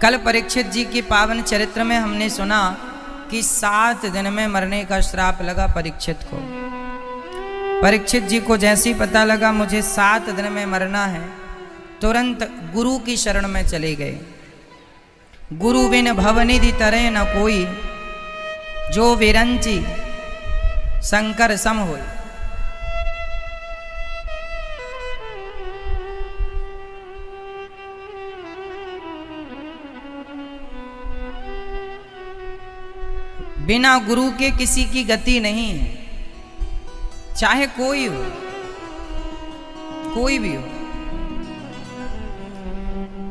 कल परीक्षित जी के पावन चरित्र में हमने सुना कि 7 दिन में मरने का श्राप लगा परीक्षित को। परीक्षित जी को जैसे ही पता लगा मुझे 7 दिन में मरना है, तुरंत गुरु की शरण में चले गए। गुरु बिन भवनिधि तरह न कोई, जो विरंची शंकर सम होय। बिना गुरु के किसी की गति नहीं है, चाहे कोई हो, कोई भी हो।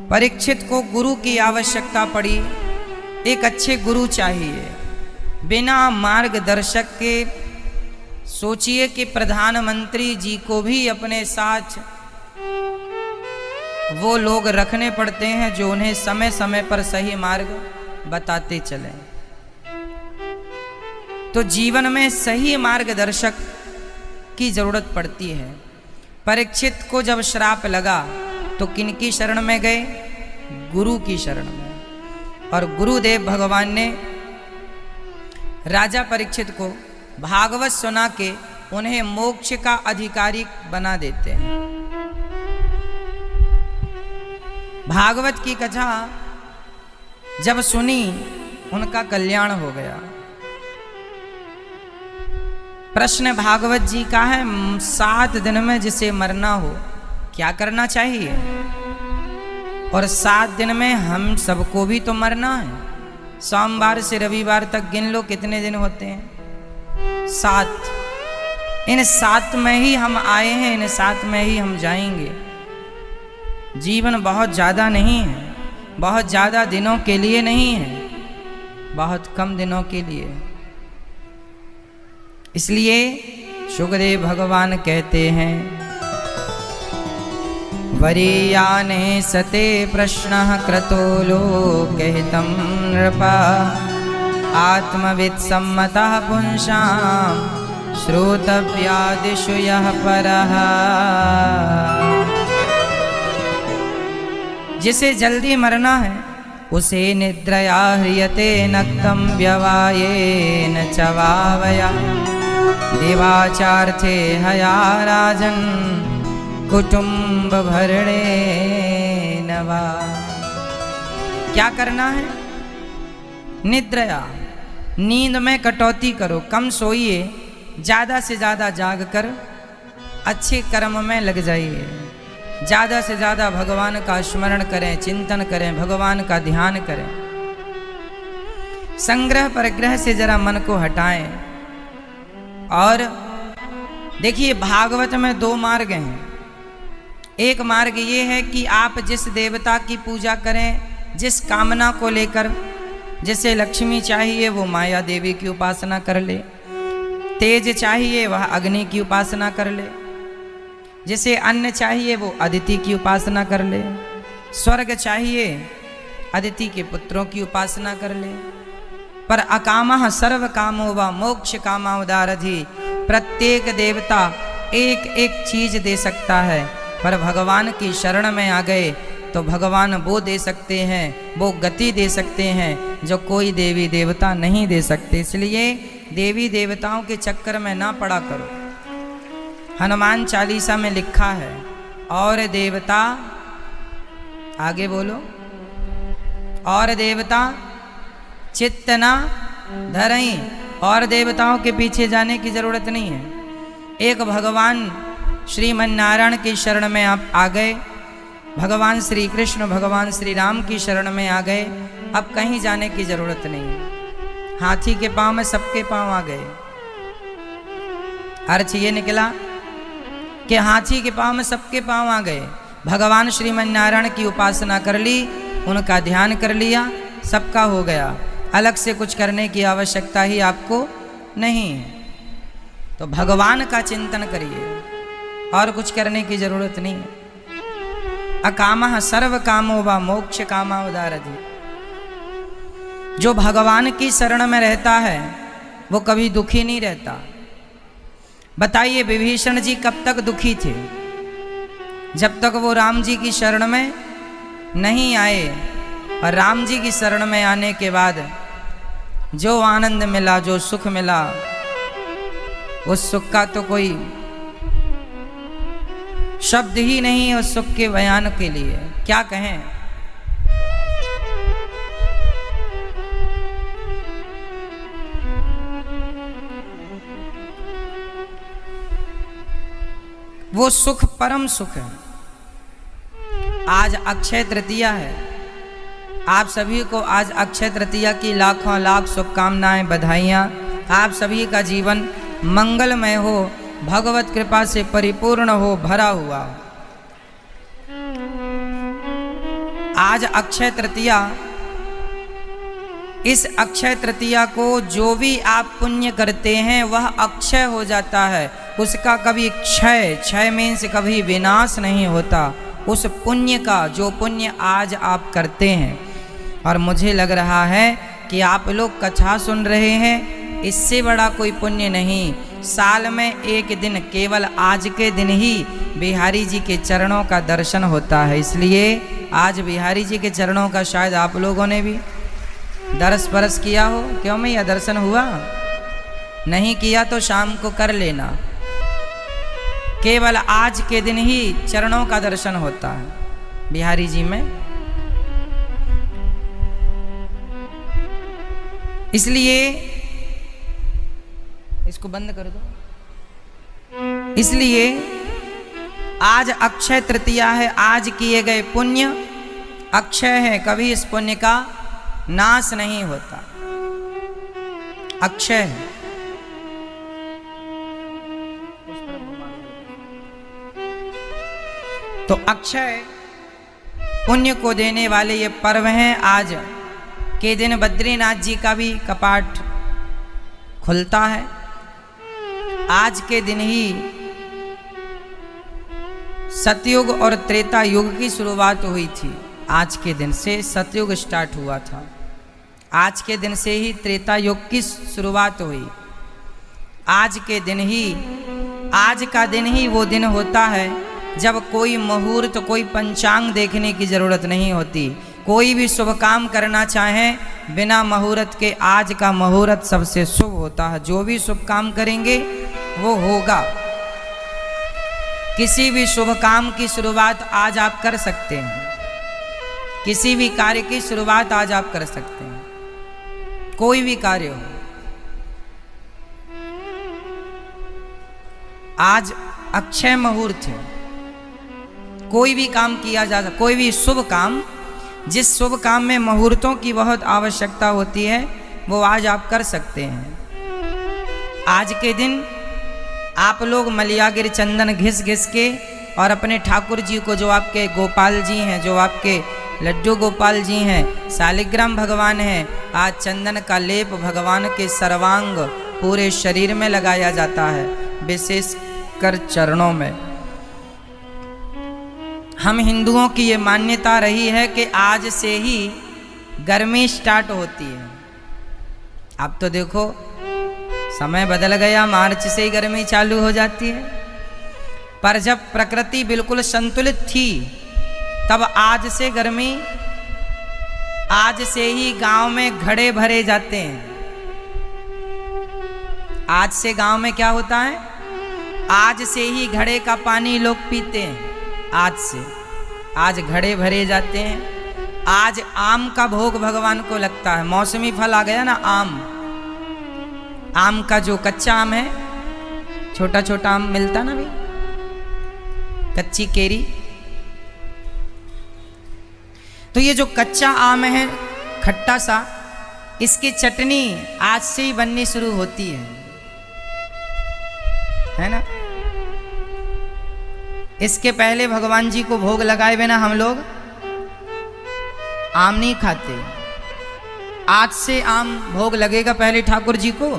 परीक्षित को गुरु की आवश्यकता पड़ी, एक अच्छे गुरु चाहिए। बिना मार्गदर्शक के सोचिए कि प्रधानमंत्री जी को भी अपने साथ वो लोग रखने पड़ते हैं जो उन्हें समय समय पर सही मार्ग बताते चले। तो जीवन में सही मार्गदर्शक की जरूरत पड़ती है। परीक्षित को जब श्राप लगा तो किनकी शरण में गए? गुरु की शरण में। और गुरुदेव भगवान ने राजा परीक्षित को भागवत सुना के उन्हें मोक्ष का अधिकारी बना देते हैं। भागवत की कथा जब सुनी उनका कल्याण हो गया। प्रश्न भागवत जी का है, 7 दिन में जिसे मरना हो क्या करना चाहिए? और 7 दिन में हम सबको भी तो मरना है। सोमवार से रविवार तक गिन लो कितने दिन होते हैं? 7। इन 7 में ही हम आए हैं, इन 7 में ही हम जाएंगे। जीवन बहुत ज़्यादा नहीं है, बहुत ज़्यादा दिनों के लिए नहीं है, बहुत कम दिनों के लिए। इसलिए सुखदेव भगवान कहते हैं, वरीयाने सते प्रश्नः कृतो लोकहितं नृपा, आत्मवित् सम्मतः पुंसां श्रोतव्यादिषु यः परः। जिसे जल्दी मरना है उसे निद्रया ह्रियते नक्तं व्यवायेन च वावया, देवाचार्थे हया राजन कुटुंब भरणे नवा। क्या करना है? निद्रया, नींद में कटौती करो, कम सोइए, ज़्यादा से ज़्यादा जाग कर अच्छे कर्म में लग जाइए। ज़्यादा से ज़्यादा भगवान का स्मरण करें, चिंतन करें, भगवान का ध्यान करें। संग्रह परिग्रह से जरा मन को हटाएं। और देखिए भागवत में 2 मार्ग हैं। एक मार्ग ये है कि आप जिस देवता की पूजा करें, जिस कामना को लेकर, जिसे लक्ष्मी चाहिए वो माया देवी की उपासना कर ले, तेज चाहिए वह अग्नि की उपासना कर ले, जिसे अन्न चाहिए वो अदिति की उपासना कर ले, स्वर्ग चाहिए अदिति के पुत्रों की उपासना कर ले। पर अकामः सर्व कामो वा मोक्ष कामा उदारधि, प्रत्येक देवता एक एक चीज दे सकता है, पर भगवान की शरण में आ गए तो भगवान वो दे सकते हैं, वो गति दे सकते हैं जो कोई देवी देवता नहीं दे सकते। इसलिए देवी देवताओं के चक्कर में ना पड़ा करो। हनुमान चालीसा में लिखा है, और देवता, आगे बोलो, और देवता चित्त ना धरई। और देवताओं के पीछे जाने की जरूरत नहीं है। एक भगवान श्रीमन नारायण की शरण में आप आ गए, भगवान श्री कृष्ण, भगवान श्री राम की शरण में आ गए, अब कहीं जाने की जरूरत नहीं। हाथी के पांव में सबके पांव आ गए। अर्थ ये निकला कि हाथी के पांव में सबके पांव आ गए। भगवान श्रीमन नारायण की उपासना कर ली, उनका ध्यान कर लिया, सबका हो गया। अलग से कुछ करने की आवश्यकता ही आपको नहीं है। तो भगवान का चिंतन करिए, और कुछ करने की जरूरत नहीं है। अकामः सर्व कामो वा मोक्ष कामा उदारधि। जो भगवान की शरण में रहता है वो कभी दुखी नहीं रहता। बताइए विभीषण जी कब तक दुखी थे? जब तक वो राम जी की शरण में नहीं आए। और राम जी की शरण में आने के बाद जो आनंद मिला, जो सुख मिला, उस सुख का तो कोई शब्द ही नहीं उस सुख के बयान के लिए, क्या कहें। वो सुख परम सुख है। आज अक्षय तृतीया है, आप सभी को आज अक्षय तृतीया की लाखों लाख शुभकामनाएं, बधाइयाँ। आप सभी का जीवन मंगलमय हो, भगवत कृपा से परिपूर्ण हो, भरा हुआ। आज अक्षय तृतीया, इस अक्षय तृतीया को जो भी आप पुण्य करते हैं वह अक्षय हो जाता है, उसका कभी क्षय मीन्स कभी विनाश नहीं होता। उस पुण्य का, जो पुण्य आज आप करते हैं, और मुझे लग रहा है कि आप लोग कथा सुन रहे हैं, इससे बड़ा कोई पुण्य नहीं। साल में एक दिन, केवल आज के दिन ही बिहारी जी के चरणों का दर्शन होता है। इसलिए आज बिहारी जी के चरणों का शायद आप लोगों ने भी दर्श परस किया हो। क्यों मैया, दर्शन हुआ? नहीं किया तो शाम को कर लेना। केवल आज के दिन ही चरणों का दर्शन होता है बिहारी जी में। इसलिए इसको बंद कर दो। इसलिए आज अक्षय तृतीया है, आज किए गए पुण्य अक्षय है, कभी इस पुण्य का नाश नहीं होता, अक्षय है। तो अक्षय पुण्य को देने वाले ये पर्व हैं। आज के दिन बद्रीनाथ जी का भी कपाट खुलता है। आज के दिन ही सतयुग और त्रेता युग की शुरुआत हुई थी। आज के दिन से सतयुग स्टार्ट हुआ था, आज के दिन से ही त्रेता युग की शुरुआत हुई। आज के दिन ही, आज का दिन ही वो दिन होता है जब कोई मुहूर्त, कोई पंचांग देखने की जरूरत नहीं होती। कोई भी शुभ काम करना चाहें बिना मुहूर्त के, आज का मुहूर्त सबसे शुभ होता है। जो भी शुभ काम करेंगे वो होगा। किसी भी शुभ काम की शुरुआत आज आप कर सकते हैं, किसी भी कार्य की शुरुआत आज आप कर सकते हैं, कोई भी कार्य हो। आज अक्षय मुहूर्त है, कोई भी काम किया जा सकता, कोई भी शुभ काम, जिस शुभ काम में मुहूर्तों की बहुत आवश्यकता होती है वो आज आप कर सकते हैं। आज के दिन आप लोग मलियागिर चंदन घिस घिस के और अपने ठाकुर जी को, जो आपके गोपाल जी हैं, जो आपके लड्डू गोपाल जी हैं, शालिग्राम भगवान हैं, आज चंदन का लेप भगवान के सर्वांग पूरे शरीर में लगाया जाता है, विशेषकर चरणों में। हम हिंदुओं की ये मान्यता रही है कि आज से ही गर्मी स्टार्ट होती है। अब तो देखो समय बदल गया, मार्च से ही गर्मी चालू हो जाती है। पर जब प्रकृति बिल्कुल संतुलित थी तब आज से गर्मी, आज से ही गांव में घड़े भरे जाते हैं। आज से गांव में क्या होता है, आज से ही घड़े का पानी लोग पीते हैं। आज से, आज घड़े भरे जाते हैं। आज आम का भोग भगवान को लगता है। मौसमी फल आ गया ना, आम का जो कच्चा आम है, छोटा छोटा आम मिलता ना भी, कच्ची केरी, तो ये जो कच्चा आम है खट्टा सा, इसकी चटनी आज से ही बननी शुरू होती है ना। इसके पहले भगवान जी को भोग लगाए बिना हम लोग आम नहीं खाते। आज से आम भोग लगेगा पहले ठाकुर जी को,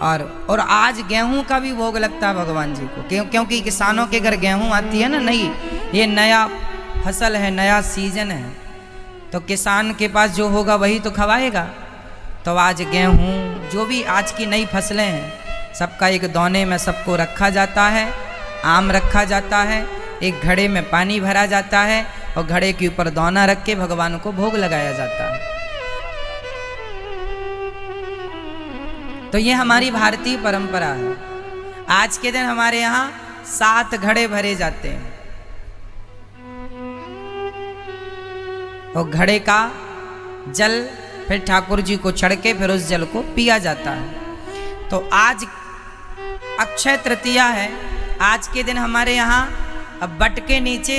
और आज गेहूं का भी भोग लगता है भगवान जी को, क्योंकि किसानों के घर गेहूं आती है ना, नई, ये नया फसल है, नया सीजन है, तो किसान के पास जो होगा वही तो खवाएगा। तो आज गेहूं, जो भी आज की नई फसलें हैं, सबका एक दोने में सबको रखा जाता है, आम रखा जाता है, एक घड़े में पानी भरा जाता है, और घड़े के ऊपर दोना रख के भगवान को भोग लगाया जाता है। तो ये हमारी भारतीय परंपरा है। आज के दिन हमारे यहाँ 7 घड़े भरे जाते हैं और घड़े का जल फिर ठाकुर जी को चढ़ के फिर उस जल को पिया जाता है। तो आज अक्षय तृतीया है। आज के दिन हमारे यहाँ अब बट के नीचे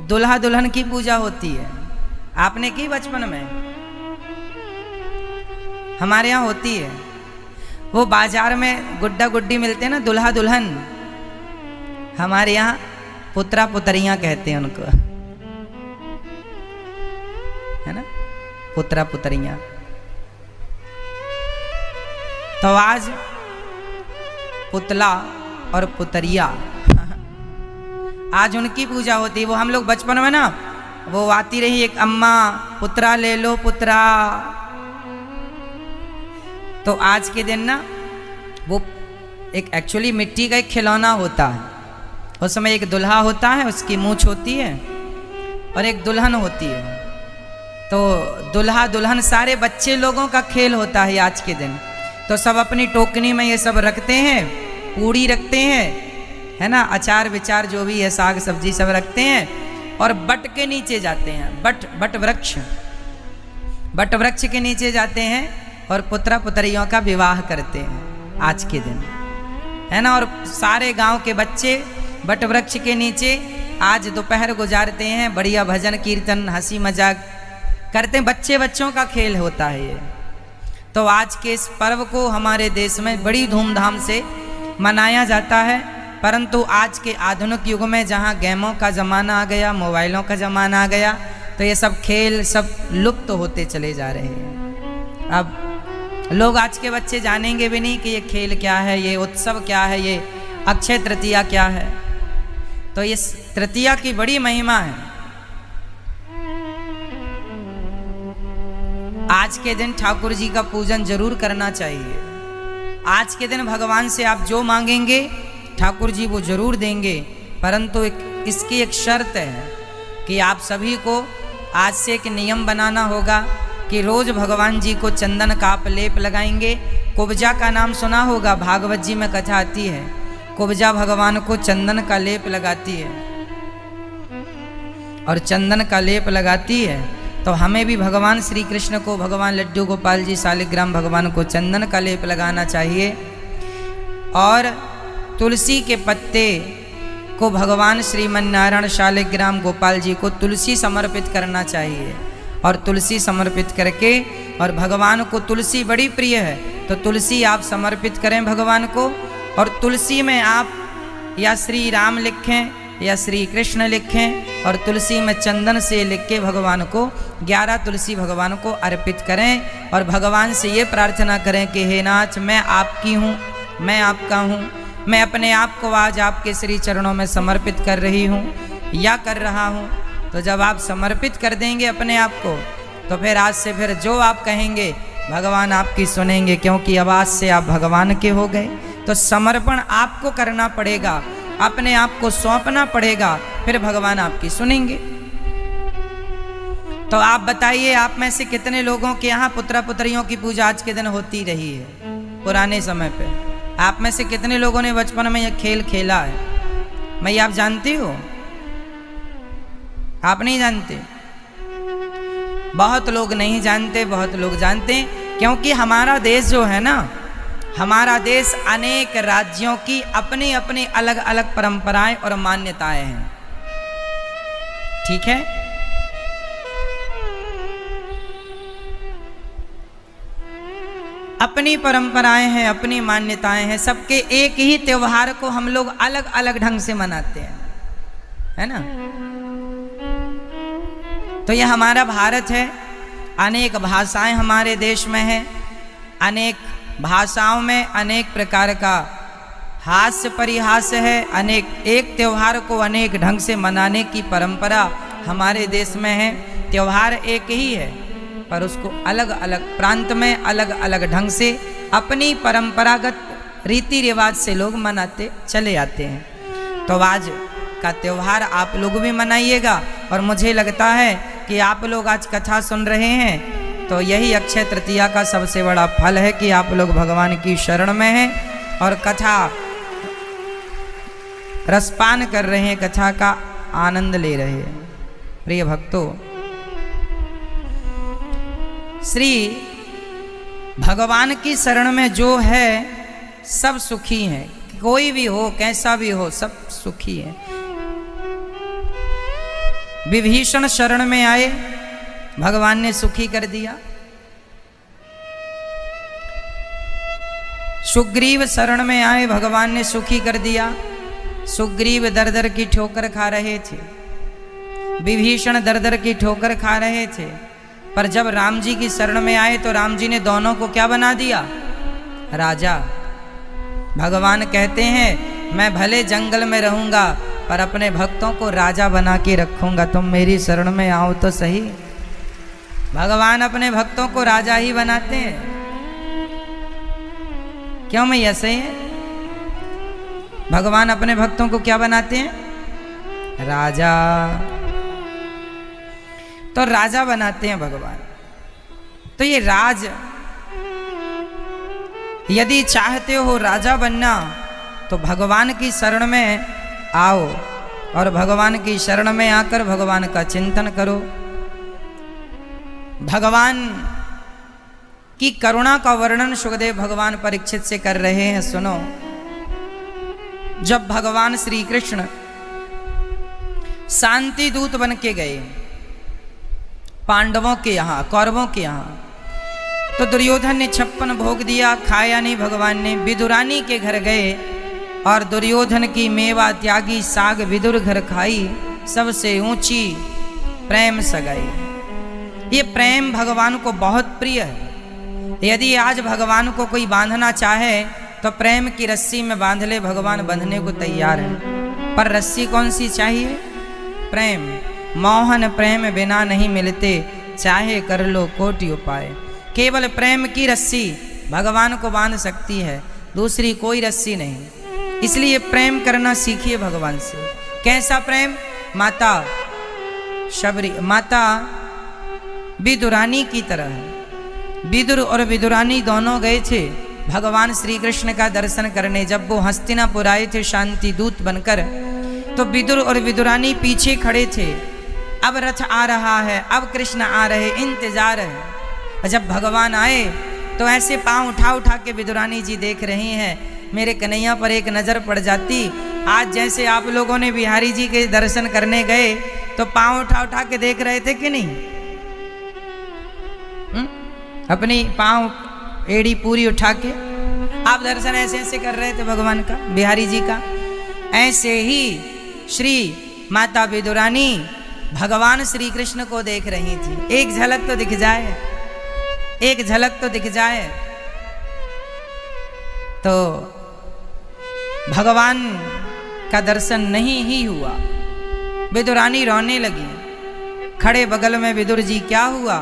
दुल्हा दुल्हन की पूजा होती है। आपने की बचपन में? हमारे यहाँ होती है। वो बाजार में गुड्डा गुड्डी मिलते हैं ना, दुल्हा दुल्हन, हमारे यहाँ पुत्रा पुतरियाँ कहते हैं उनको, है ना, पुत्रा पुतरियाँ। तो आज पुतला और पुतरिया आज उनकी पूजा होती है। वो हम लोग बचपन में ना वो आती रही एक अम्मा, पुत्रा ले लो पुत्रा। तो आज के दिन ना वो एक एक्चुअली मिट्टी का एक खिलौना होता है। उस समय एक दुल्हा होता है, उसकी मूंछ होती है और एक दुल्हन होती है। तो दुल्हा दुल्हन सारे बच्चे लोगों का खेल होता है आज के दिन। तो सब अपनी टोकनी में ये सब रखते हैं, पूड़ी रखते हैं, है ना, अचार विचार जो भी है, साग सब्जी सब रखते हैं और बट के नीचे जाते हैं। बट वृक्ष के नीचे जाते हैं और पुत्रा पुत्रियों का विवाह करते हैं आज के दिन, है ना। और सारे गांव के बच्चे बट वृक्ष के नीचे आज दोपहर गुजारते हैं, बढ़िया भजन कीर्तन हंसी मजाक करते हैं। बच्चों का खेल होता है ये। तो आज के इस पर्व को हमारे देश में बड़ी धूमधाम से मनाया जाता है। परंतु आज के आधुनिक युग में जहाँ गेमों का ज़माना आ गया, मोबाइलों का ज़माना आ गया, तो ये सब खेल सब लुप्त होते चले जा रहे हैं। अब लोग आज के बच्चे जानेंगे भी नहीं कि ये खेल क्या है, ये उत्सव क्या है, ये अक्षय तृतीया क्या है। तो इस तृतीया की बड़ी महिमा है। आज के दिन ठाकुर जी का पूजन जरूर करना चाहिए। आज के दिन भगवान से आप जो मांगेंगे ठाकुर जी वो जरूर देंगे। परंतु इसकी एक शर्त है कि आप सभी को आज से एक नियम बनाना होगा कि रोज भगवान जी को चंदन का आप लेप लगाएंगे। कुब्जा का नाम सुना होगा, भागवत जी में कथा आती है, कुब्जा भगवान को चंदन का लेप लगाती है और चंदन का लेप लगाती है। तो हमें भी भगवान श्री कृष्ण को, भगवान लड्डू गोपाल जी शालिग्राम भगवान को चंदन का लेप लगाना चाहिए। और तुलसी के पत्ते को भगवान श्रीमन्नारायण शालिग्राम गोपाल जी को तुलसी समर्पित करना चाहिए। और तुलसी समर्पित करके, और भगवान को तुलसी बड़ी प्रिय है, तो तुलसी आप समर्पित करें भगवान को। और तुलसी में आप या श्री राम लिखें या श्री कृष्ण लिखें और तुलसी में चंदन से लिख के भगवान को 11 तुलसी भगवान को अर्पित करें। और भगवान से ये प्रार्थना करें कि हे नाथ, मैं आपकी हूँ, मैं आपका हूँ, मैं अपने आप को आज आपके श्री चरणों में समर्पित कर रही हूँ या कर रहा हूँ। तो जब आप समर्पित कर देंगे अपने आप को, तो फिर आज से फिर जो आप कहेंगे भगवान आपकी सुनेंगे, क्योंकि अब आज से आप भगवान के हो गए। तो समर्पण आपको करना पड़ेगा, अपने आप को सौंपना पड़ेगा, फिर भगवान आपकी सुनेंगे। तो आप बताइए, आप में से कितने लोगों के यहाँ पुत्रा पुत्रियों की पूजा आज के दिन होती रही है पुराने समय पे? आप में से कितने लोगों ने बचपन में यह खेल खेला है? मैं आप जानती हो? आप नहीं जानते? बहुत लोग नहीं जानते, बहुत लोग जानते हैं। क्योंकि हमारा देश जो है ना, हमारा देश अनेक राज्यों की अपनी अपनी अलग अलग परंपराएं और मान्यताएं हैं। ठीक है? अपनी परंपराएं हैं, अपनी मान्यताएं हैं। सबके एक ही त्योहार को हम लोग अलग अलग ढंग से मनाते हैं, है ना। तो ये हमारा भारत है। अनेक भाषाएं हमारे देश में हैं। अनेक भाषाओं में अनेक प्रकार का हास्य परिहास्य है। अनेक एक त्यौहार को अनेक ढंग से मनाने की परंपरा हमारे देश में है। त्यौहार एक ही है, पर उसको अलग अलग प्रांत में अलग अलग ढंग से अपनी परंपरागत रीति रिवाज से लोग मनाते चले आते हैं। तो आज का त्यौहार आप लोग भी मनाइएगा। और मुझे लगता है कि आप लोग आज कथा सुन रहे हैं तो यही अक्षय तृतीया का सबसे बड़ा फल है कि आप लोग भगवान की शरण में हैं और कथा रसपान कर रहे हैं, कथा का आनंद ले रहे हैं। प्रिय भक्तों, श्री भगवान की शरण में जो है सब सुखी हैं, कोई भी हो कैसा भी हो सब सुखी है। विभीषण शरण में आए, भगवान ने सुखी कर दिया। सुग्रीव शरण में आए, भगवान ने सुखी कर दिया। सुग्रीव दर दर की ठोकर खा रहे थे, विभीषण दर दर की ठोकर खा रहे थे, पर जब राम जी की शरण में आए तो राम जी ने दोनों को क्या बना दिया? राजा। भगवान कहते हैं मैं भले जंगल में रहूंगा पर अपने भक्तों को राजा बना के रखूंगा, तुम मेरी शरण में आओ तो सही। भगवान अपने भक्तों को राजा ही बनाते हैं। क्यों मैं ऐसे ही? भगवान अपने भक्तों को क्या बनाते हैं? राजा। तो राजा बनाते हैं भगवान। तो ये राज, यदि चाहते हो राजा बनना तो भगवान की शरण में आओ और भगवान की शरण में आकर भगवान का चिंतन करो। भगवान की करुणा का वर्णन सुखदेव भगवान परीक्षित से कर रहे हैं। सुनो, जब भगवान श्री कृष्ण शांति दूत बन के गए पांडवों के यहाँ, कौरवों के यहाँ, तो दुर्योधन ने 56 भोग दिया, खाया नहीं। भगवान ने विदुरानी के घर गए और दुर्योधन की मेवा त्यागी साग विदुर घर खाई, सबसे ऊंची प्रेम सगाई। ये प्रेम भगवान को बहुत प्रिय है। यदि आज भगवान को कोई बांधना चाहे तो प्रेम की रस्सी में बांध ले, भगवान बंधने को तैयार है। पर रस्सी कौन सी चाहिए? प्रेम। मोहन प्रेम बिना नहीं मिलते, चाहे कर लो कोटि उपाय। केवल प्रेम की रस्सी भगवान को बांध सकती है, दूसरी कोई रस्सी नहीं। इसलिए प्रेम करना सीखिए भगवान से। कैसा प्रेम? माता विदुरानी की तरह है। विदुर और विदुरानी दोनों गए थे भगवान श्री कृष्ण का दर्शन करने। जब वो हस्तिनापुर आए थे शांति दूत बनकर, तो विदुर और विदुरानी पीछे खड़े थे। अब रथ आ रहा है, अब कृष्ण आ रहे, इंतजार है। और जब भगवान आए तो ऐसे पांव उठा उठा के विदुरानी जी देख रही हैं। मेरे कन्हैया पर एक नज़र पड़ जाती। आज जैसे आप लोगों ने बिहारी जी के दर्शन करने गए तो पांव उठा उठा के देख रहे थे कि नहीं? अपनी पांव एड़ी पूरी उठा के आप दर्शन ऐसे ऐसे कर रहे थे भगवान का, बिहारी जी का। ऐसे ही श्री माता विदुरानी भगवान श्री कृष्ण को देख रही थी। एक झलक तो दिख जाए, एक झलक तो दिख जाए। तो भगवान का दर्शन नहीं ही हुआ। विदुरानी रोने लगी। खड़े बगल में विदुर जी, क्या हुआ?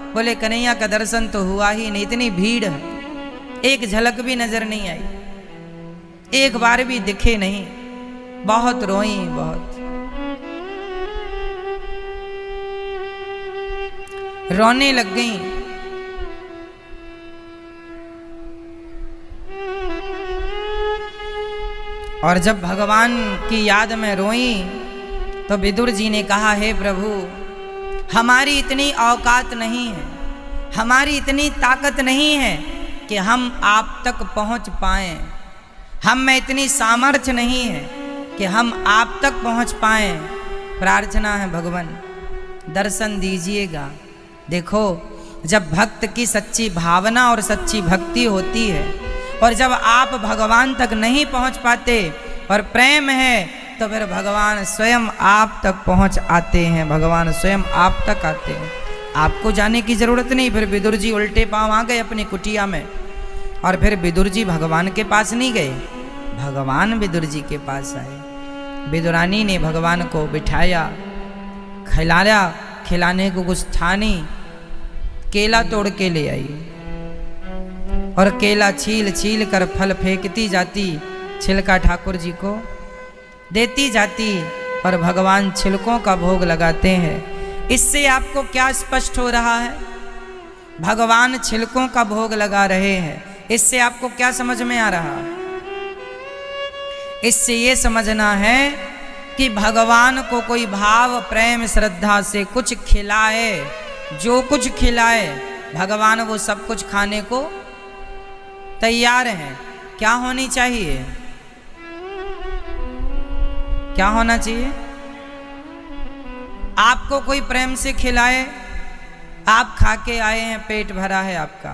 बोले कन्हैया का दर्शन तो हुआ ही नहीं, इतनी भीड़ है, एक झलक भी नजर नहीं आई, एक बार भी दिखे नहीं। बहुत रोई, बहुत रोने लग गई। और जब भगवान की याद में रोई तो विदुर जी ने कहा, हे प्रभु, हमारी इतनी औकात नहीं है, हमारी इतनी ताकत नहीं है कि हम आप तक पहुंच पाएं। हम में इतनी सामर्थ्य नहीं है कि हम आप तक पहुंच पाएं। प्रार्थना है भगवान दर्शन दीजिएगा। देखो, जब भक्त की सच्ची भावना और सच्ची भक्ति होती है और जब आप भगवान तक नहीं पहुंच पाते और प्रेम है तो फिर भगवान स्वयं आप तक पहुंच आते हैं। भगवान स्वयं आप तक आते हैं, आपको जाने की जरूरत नहीं। फिर विदुर जी उल्टे पांव आ गए अपनी कुटिया में। और फिर विदुर जी भगवान के पास नहीं गए, भगवान विदुर जी के पास आए। विदुरानी ने भगवान को बिठाया, खिलाया, खिलाने को कुछ था नहीं, केला तोड़ के ले आई और केला छील छील कर फल फेंकती जाती, छिलका ठाकुर जी को देती जाती। और भगवान छिलकों का भोग लगाते हैं। इससे आपको क्या स्पष्ट हो रहा है? भगवान छिलकों का भोग लगा रहे हैं, इससे आपको क्या समझ में आ रहा है? इससे ये समझना है कि भगवान को कोई भाव प्रेम श्रद्धा से कुछ खिलाए, जो कुछ खिलाए भगवान वो सब कुछ खाने को तैयार हैं। क्या होनी चाहिए? क्या होना चाहिए? आपको कोई प्रेम से खिलाए, आप खा के आए हैं, पेट भरा है आपका,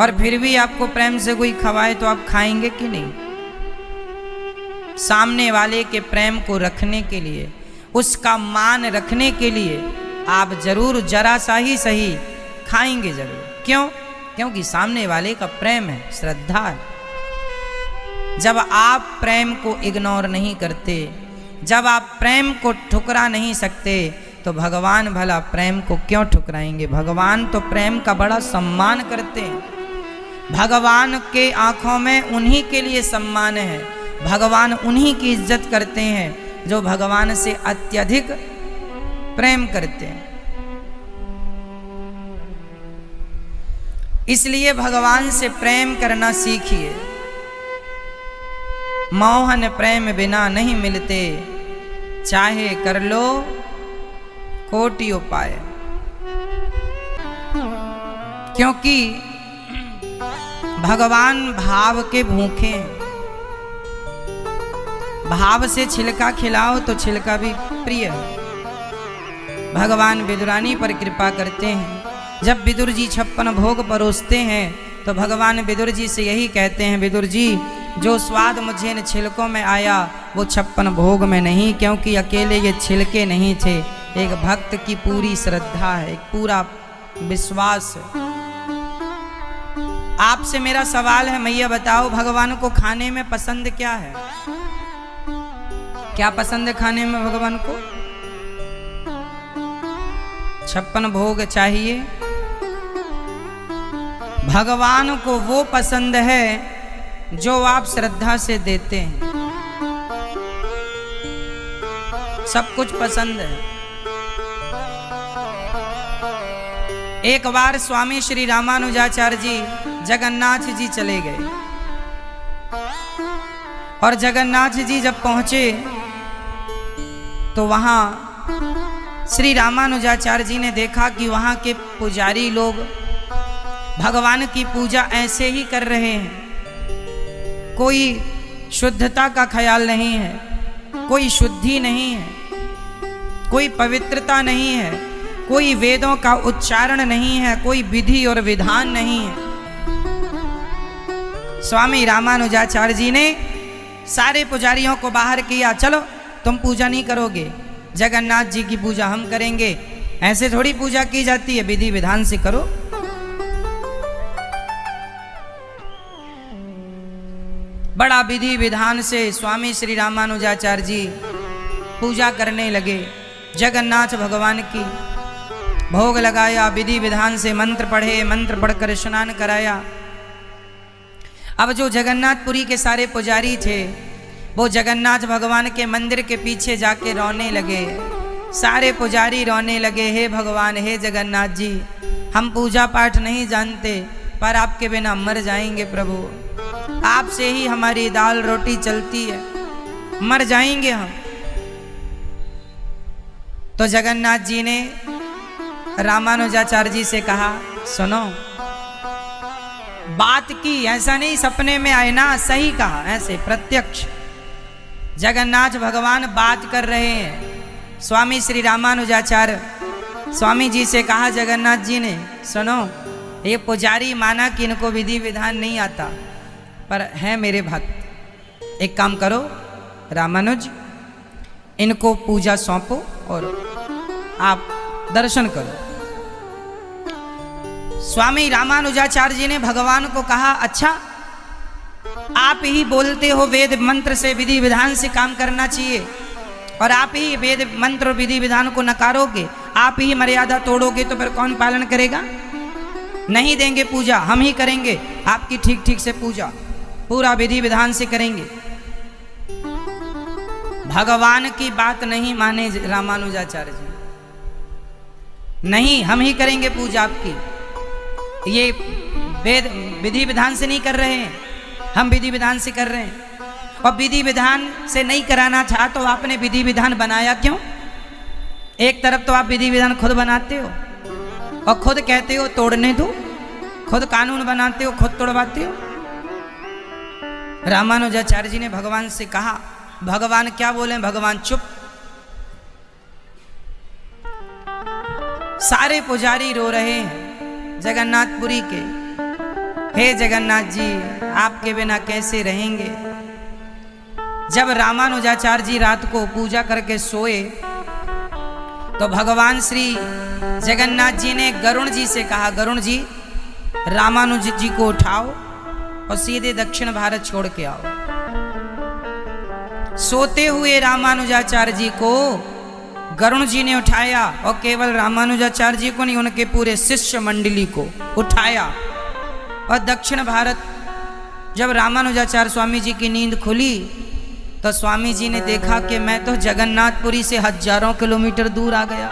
और फिर भी आपको प्रेम से कोई खवाए तो आप खाएंगे कि नहीं? सामने वाले के प्रेम को रखने के लिए, उसका मान रखने के लिए आप जरूर जरा सा ही सही खाएंगे जरूर। क्यों? क्योंकि सामने वाले का प्रेम है, श्रद्धा है। जब आप प्रेम को इग्नोर नहीं करते, जब आप प्रेम को ठुकरा नहीं सकते, तो भगवान भला प्रेम को क्यों ठुकराएंगे? भगवान तो प्रेम का बड़ा सम्मान करते हैं। भगवान के आंखों में उन्हीं के लिए सम्मान है, भगवान उन्हीं की इज्जत करते हैं जो भगवान से अत्यधिक प्रेम करते हैं। इसलिए भगवान से प्रेम करना सीखिए। मोहन प्रेम बिना नहीं मिलते, चाहे कर लो कोटि उपाय। क्योंकि भगवान भाव के भूखे हैं। भाव से छिलका खिलाओ तो छिलका भी प्रिय है। भगवान विदुरानी पर कृपा करते हैं। जब विदुर जी 56 भोग परोसते हैं तो भगवान विदुर जी से यही कहते हैं, विदुर जी जो स्वाद मुझे इन छिलकों में आया वो 56 भोग में नहीं, क्योंकि अकेले ये छिलके नहीं थे, एक भक्त की पूरी श्रद्धा है, एक पूरा विश्वास है। आपसे मेरा सवाल है, मैया बताओ भगवान को खाने में पसंद क्या है? क्या पसंद है खाने में भगवान को? 56 भोग चाहिए। भगवान को वो पसंद है जो आप श्रद्धा से देते हैं। सब कुछ पसंद है। एक बार स्वामी श्री रामानुजाचार्य जी जगन्नाथ जी चले गए, और जगन्नाथ जी जब पहुंचे तो वहां श्री रामानुजाचार्य जी ने देखा कि वहां के पुजारी लोग भगवान की पूजा ऐसे ही कर रहे हैं। कोई शुद्धता का ख्याल नहीं है, कोई शुद्धि नहीं है, कोई पवित्रता नहीं है, कोई वेदों का उच्चारण नहीं है, कोई विधि और विधान नहीं है। स्वामी रामानुजाचार्य जी ने सारे पुजारियों को बाहर किया, चलो तुम पूजा नहीं करोगे, जगन्नाथ जी की पूजा हम करेंगे। ऐसे थोड़ी पूजा की जाती है, विधि विधान से करो। बड़ा विधि विधान से स्वामी श्री रामानुजाचार्य जी पूजा करने लगे। जगन्नाथ भगवान की भोग लगाया, विधि विधान से मंत्र पढ़े, मंत्र पढ़कर स्नान कराया। अब जो जगन्नाथपुरी के सारे पुजारी थे वो जगन्नाथ भगवान के मंदिर के पीछे जाके रोने लगे। सारे पुजारी रोने लगे, हे भगवान, हे जगन्नाथ जी, हम पूजा पाठ नहीं जानते, पर आपके बिना मर जाएंगे प्रभु, आपसे ही हमारी दाल रोटी चलती है, मर जाएंगे हम। तो जगन्नाथ जी ने रामानुजाचार्य जी से कहा, सुनो, बात की, ऐसा नहीं सपने में आए ना, सही कहा, ऐसे प्रत्यक्ष जगन्नाथ भगवान बात कर रहे हैं। स्वामी श्री रामानुजाचार्य स्वामी जी से कहा जगन्नाथ जी ने, सुनो, ये पुजारी माना कि इनको विधि विधान नहीं आता, पर है मेरे भक्त, एक काम करो रामानुज, इनको पूजा सौंपो और आप दर्शन करो। स्वामी रामानुजाचार्य जी ने भगवान को कहा, अच्छा आप ही बोलते हो वेद मंत्र से विधि विधान से काम करना चाहिए, और आप ही वेद मंत्र विधि विधान को नकारोगे, आप ही मर्यादा तोड़ोगे, तो फिर कौन पालन करेगा? नहीं देंगे पूजा, हम ही करेंगे आपकी ठीक ठीक से पूजा, पूरा विधि विधान से करेंगे। भगवान की बात नहीं माने रामानुजाचार्य जी, नहीं हम ही करेंगे पूजा आपकी, ये वेद विधि विधान से नहीं कर रहे हैं, हम विधि विधान से कर रहे हैं। और विधि विधान से नहीं कराना था तो आपने विधि विधान बनाया क्यों? एक तरफ तो आप विधि विधान खुद बनाते हो और खुद कहते हो तोड़ने दो, खुद कानून बनाते हो, खुद तोड़वाते हो। रामानुजाचार्य जी ने भगवान से कहा, भगवान क्या बोले? भगवान चुप। सारे पुजारी रो रहे हैं जगन्नाथपुरी के, हे जगन्नाथ जी आपके बिना कैसे रहेंगे। जब रामानुजाचार्य जी रात को पूजा करके सोए तो भगवान श्री जगन्नाथ जी ने गरुण जी से कहा, गरुण जी रामानुज जी को उठाओ और सीधे दक्षिण भारत छोड़ के आओ। सोते हुए रामानुजाचार्य जी को गरुण जी ने उठाया और केवल रामानुजाचार्य जी को नहीं, उनके पूरे शिष्य मंडली को उठाया और दक्षिण भारत। जब रामानुजाचार्य स्वामी जी की नींद खुली तो स्वामी जी ने देखा कि मैं तो जगन्नाथपुरी से हजारों किलोमीटर दूर आ गया।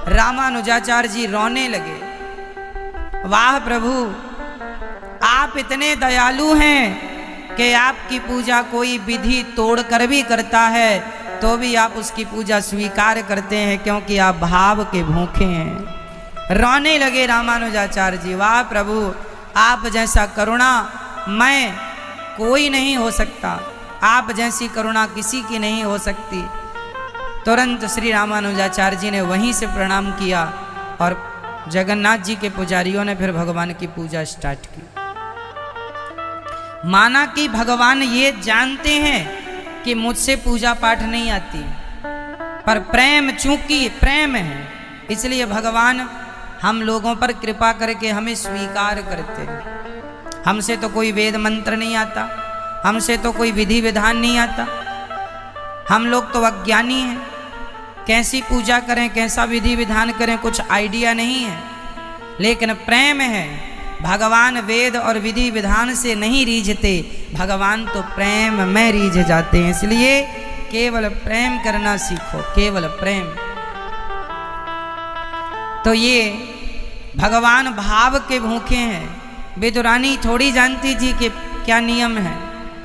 रामानुजाचार्य जी रोने लगे, वाह प्रभु आप इतने दयालु हैं कि आपकी पूजा कोई विधि तोड़ कर भी करता है तो भी आप उसकी पूजा स्वीकार करते हैं, क्योंकि आप भाव के भूखे हैं। रोने लगे रामानुजाचार्य जी, वाह प्रभु आप जैसा करुणा मैं कोई नहीं हो सकता, आप जैसी करुणा किसी की नहीं हो सकती। तुरंत श्री रामानुजाचार्य जी ने वहीं से प्रणाम किया और जगन्नाथ जी के पुजारियों ने फिर भगवान की पूजा स्टार्ट की। माना कि भगवान ये जानते हैं कि मुझसे पूजा पाठ नहीं आती, पर प्रेम चूंकि प्रेम है इसलिए भगवान हम लोगों पर कृपा करके हमें स्वीकार करते हैं। हमसे तो कोई वेद मंत्र नहीं आता, हमसे तो कोई विधि विधान नहीं आता, हम लोग तो अज्ञानी हैं, कैसी पूजा करें कैसा विधि विधान करें कुछ आइडिया नहीं है। लेकिन प्रेम है, भगवान वेद और विधि विधान से नहीं रीझते, भगवान तो प्रेम में रीझ जाते हैं। इसलिए केवल प्रेम करना सीखो, केवल प्रेम। तो ये भगवान भाव के भूखे हैं। विदुरानी थोड़ी जानती थी कि क्या नियम है,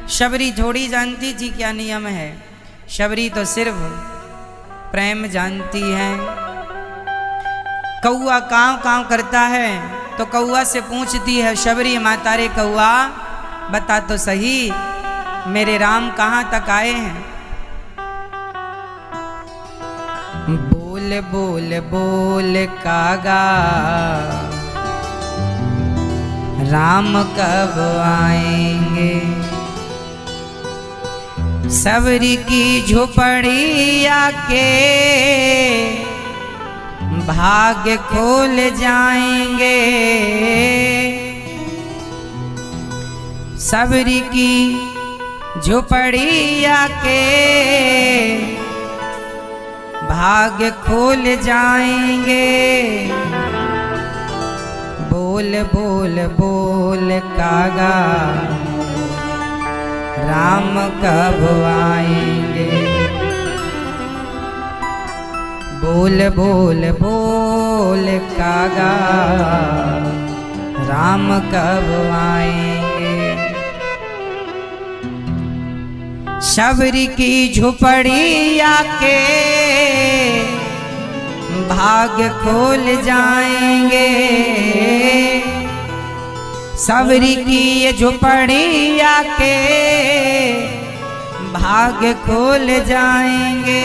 शबरी थोड़ी जानती थी क्या नियम है। शबरी तो सिर्फ प्रेम जानती है। कौआ कांव कांव करता है तो कौआ से पूछती है शबरी, माता रे कौआ बता तो सही मेरे राम कहाँ तक आए हैं। बोल बोल बोल कागा राम कब आएंगे। सबरी की झोपड़ी आके भाग्य खोल जाएंगे। सबरी की झोपड़ी आके भाग्य खोल जाएंगे। बोल बोल बोल कागा राम कब आएंगे। बोल बोल बोल कागा राम कब आएंगे। शबरी की झोपड़ी आके भाग्य खोल जाएंगे। सबरी की ये झोपड़ी आके भाग्य खोल जाएंगे।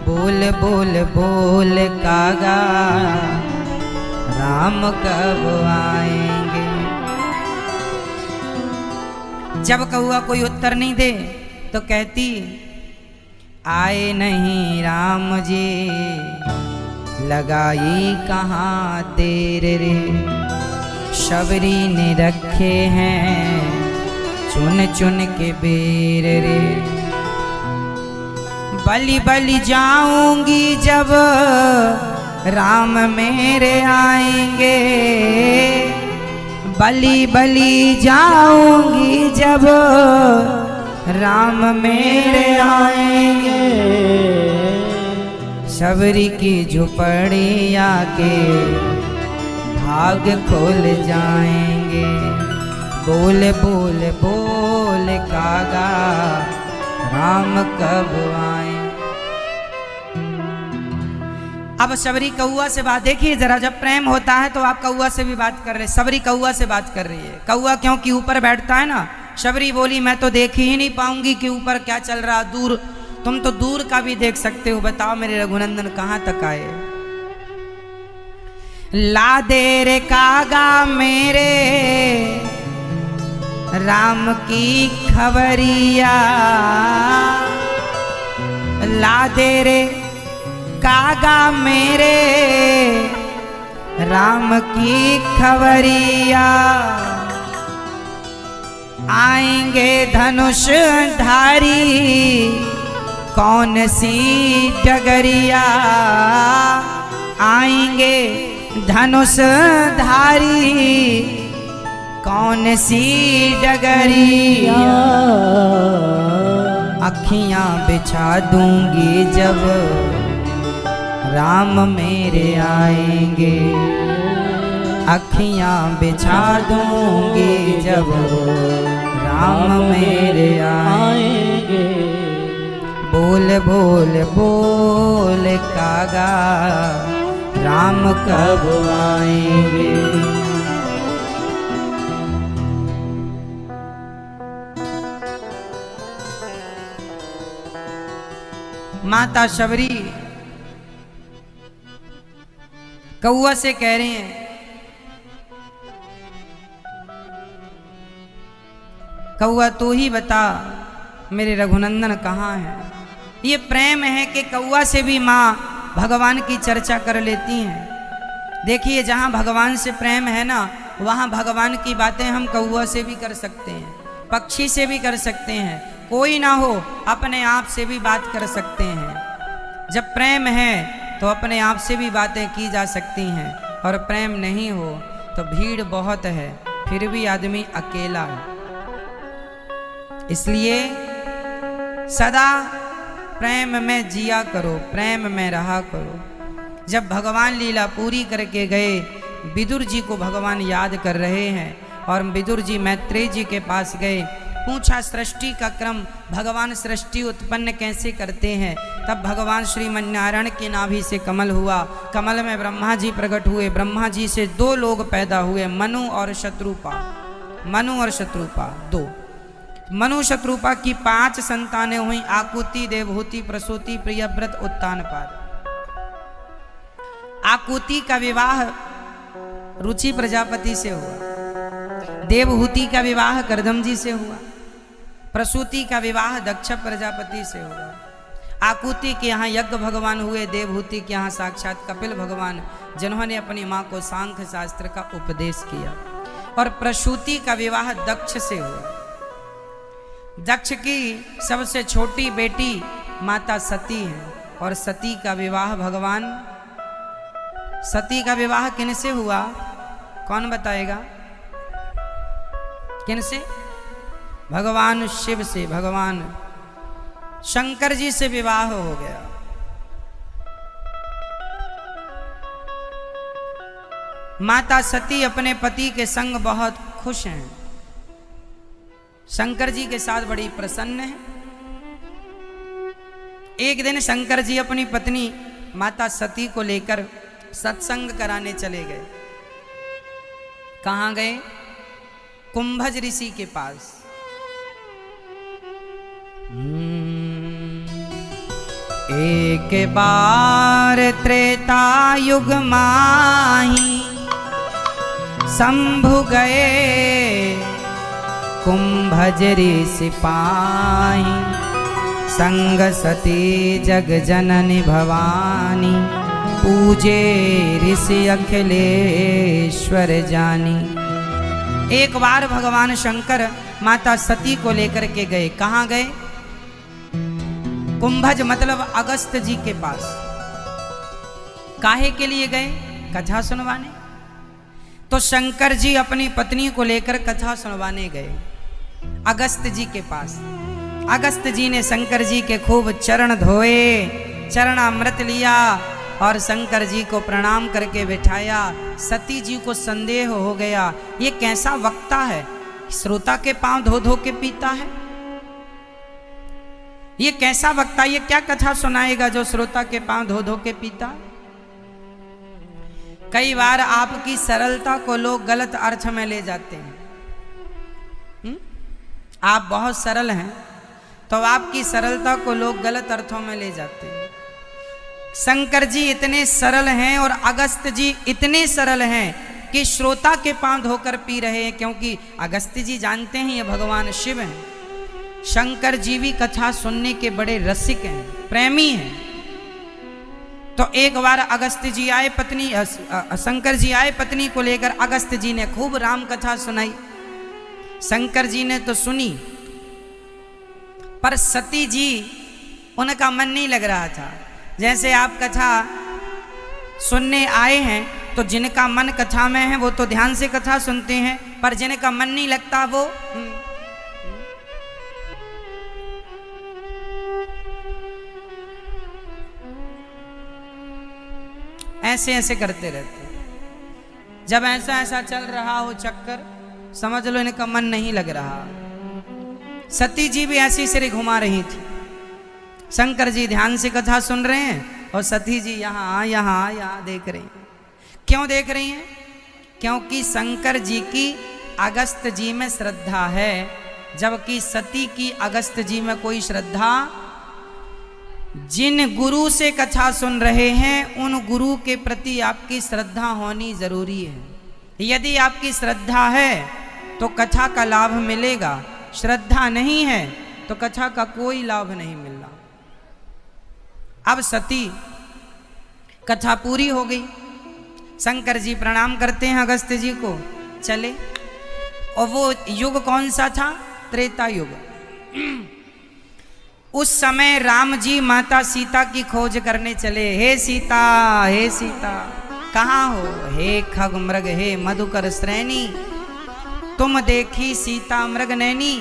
बोल बोल बोल कागा राम कब आएंगे। जब कौआ कोई उत्तर नहीं दे तो कहती आए नहीं राम जी लगाई कहाँ देर रे। शबरी ने रखे हैं चुन चुन के बेर रे। बलि बलि जाऊंगी जब राम मेरे आएंगे। बलि बलि जाऊंगी जब राम मेरे आएंगे, शबरी की झोपड़िया के भाग खोल जाएंगे। बोल बोल बोल कागा राम कब आए। अब शबरी कौआ से बात देखिए जरा, जब प्रेम होता है तो आप कौआ से भी बात कर रहे हैं। शबरी कौआ से बात कर रही है। कौआ क्योंकि ऊपर बैठता है ना। शबरी बोली मैं तो देख ही नहीं पाऊंगी कि ऊपर क्या चल रहा, दूर तुम तो दूर का भी देख सकते हो, बताओ मेरे रघुनंदन कहाँ तक आए। ला दे रे कागा मेरे राम की खबरिया, ला दे रे कागा मेरे राम की खबरिया। आएंगे धनुष धारी कौन सी डगरिया, आएंगे धनुष धारी कौन सी डगरिया। अखियां बिछा दूंगी जब राम मेरे आएंगे, अखियां बिछा दूंगी जब राम मेरे आएंगे। बोल बोल बोल कागा राम कब आएंगे। माता शबरी कौआ से कह रहे हैं, कौआ तू ही बता मेरे रघुनंदन कहाँ है। ये प्रेम है कि कौआ से भी माँ भगवान की चर्चा कर लेती हैं। देखिए जहाँ भगवान से प्रेम है ना, वहाँ भगवान की बातें हम कौआ से भी कर सकते हैं, पक्षी से भी कर सकते हैं, कोई ना हो अपने आप से भी बात कर सकते हैं। जब प्रेम है तो अपने आप से भी बातें की जा सकती हैं, और प्रेम नहीं हो तो भीड़ बहुत है फिर भी आदमी अकेला है। इसलिए सदा प्रेम में जिया करो, प्रेम में रहा करो। जब भगवान लीला पूरी करके गए, विदुर जी को भगवान याद कर रहे हैं, और विदुर जी मैत्रेय जी के पास गए, पूछा सृष्टि का क्रम, भगवान सृष्टि उत्पन्न कैसे करते हैं। तब भगवान श्रीमन्नारायण की नाभि से कमल हुआ, कमल में ब्रह्मा जी प्रकट हुए, ब्रह्मा जी से दो लोग पैदा हुए, मनु और शत्रुपा। मनु और शत्रुपा दो, मनु शत्रुपा की 5 संतानें हुई, आकुति, देवहूति, प्रसूति, प्रियव्रत, उत्तानपाद। आकुति का विवाह रुचि प्रजापति से हुआ, देवहूति का विवाह करदम जी से हुआ, प्रसूति का विवाह दक्ष प्रजापति से हुआ। आकुति के यहाँ यज्ञ भगवान हुए, देवहूति के यहाँ साक्षात कपिल भगवान, जिन्होंने अपनी माँ को सांख्य शास्त्र का उपदेश किया। और प्रसूति का विवाह दक्ष से हुआ। दक्ष की सबसे छोटी बेटी माता सती है, और सती का विवाह भगवान, सती का विवाह किनसे हुआ, कौन बताएगा? किनसे? भगवान शिव से, भगवान शंकर जी से विवाह हो गया। माता सती अपने पति के संग बहुत खुश हैं, शंकर जी के साथ बड़ी प्रसन्न है। एक दिन शंकर जी अपनी पत्नी माता सती को लेकर सत्संग कराने चले गए। कहाँ गए? कुंभज ऋषि के पास। एक बार त्रेता युग माही शंभु गए, कुंभज ऋषि पाही संग सती जग जननी भवानी, पूजे ऋषि अखिलेश्वर जानी। एक बार भगवान शंकर माता सती को लेकर के गए। कहाँ गए? कुंभज मतलब अगस्त जी के पास। काहे के लिए गए? कथा सुनवाने। तो शंकर जी अपनी पत्नी को लेकर कथा सुनवाने गए अगस्त जी के पास। अगस्त जी ने शंकर जी के खूब चरण धोए, चरणामृत लिया और शंकर जी को प्रणाम करके बिठाया। सती जी को संदेह हो गया, ये कैसा वक्ता है, श्रोता के पांव धो धो के पीता है। ये कैसा वक्ता, ये क्या कथा सुनाएगा जो श्रोता के पांव धो धो के पीता। कई बार आपकी सरलता को लोग गलत अर्थ में ले जाते हैं। आप बहुत सरल हैं तो आपकी सरलता को लोग गलत अर्थों में ले जाते हैं। शंकर जी इतने सरल हैं और अगस्त जी इतने सरल हैं कि श्रोता के पांव धोकर पी रहे हैं, क्योंकि अगस्त जी जानते हैं ये भगवान शिव हैं। शंकर जी भी कथा सुनने के बड़े रसिक हैं, प्रेमी हैं। तो एक बार अगस्त जी आए, शंकर जी आए पत्नी को लेकर। अगस्त जी ने खूब राम कथा सुनाई। शंकर जी ने तो सुनी, पर सती जी उनका मन नहीं लग रहा था। जैसे आप कथा सुनने आए हैं तो जिनका मन कथा में है वो तो ध्यान से कथा सुनते हैं, पर जिनका मन नहीं लगता वो ऐसे ऐसे करते रहते हैं। जब ऐसा ऐसा चल रहा हो चक्कर, समझ लो इनका मन नहीं लग रहा। सती जी भी ऐसी सिर घुमा रही थी। शंकर जी ध्यान से कथा सुन रहे हैं और सती जी यहाँ देख रही हैं। क्यों देख रही हैं? क्योंकि शंकर जी की अगस्त जी में श्रद्धा है, जबकि सती की अगस्त जी में कोई श्रद्धा। जिन गुरु से कथा सुन रहे हैं उन गुरु के प्रति आपकी श्रद्धा होनी जरूरी है। यदि आपकी श्रद्धा है तो कथा का लाभ मिलेगा, श्रद्धा नहीं है तो कथा का कोई लाभ नहीं मिलना। अब सती कथा पूरी हो गई। शंकर जी प्रणाम करते हैं अगस्त जी को, चले। और वो युग कौन सा था? त्रेता युग। उस समय राम जी माता सीता की खोज करने चले। हे सीता, हे सीता कहाँ हो? हे खग मृग, हे मधुकर श्रेणी, तुम देखी सीता मृग नैनी।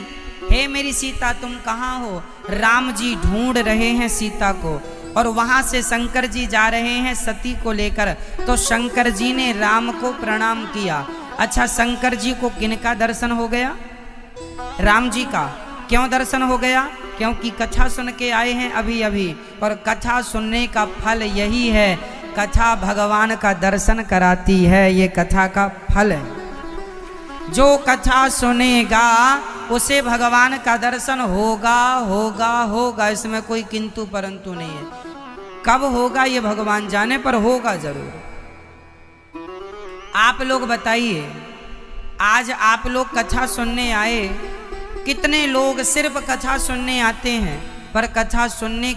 हे मेरी सीता तुम कहाँ हो? राम जी ढूंढ रहे हैं सीता को, और वहां से शंकर जी जा रहे हैं सती को लेकर। तो शंकर जी ने राम को प्रणाम किया। अच्छा, शंकर जी को किनका दर्शन हो गया? राम जी का। क्यों दर्शन हो गया? क्योंकि कथा सुन के आए हैं अभी अभी, और कथा सुनने का फल यही है। कथा भगवान का दर्शन कराती है, ये कथा का फल है। जो कथा सुनेगा उसे भगवान का दर्शन होगा होगा होगा, इसमें कोई किंतु परंतु नहीं है। कब होगा ये भगवान जाने, पर होगा जरूर। आप लोग बताइए, आज आप लोग कथा सुनने आए, कितने लोग सिर्फ कथा सुनने आते हैं, पर कथा सुनने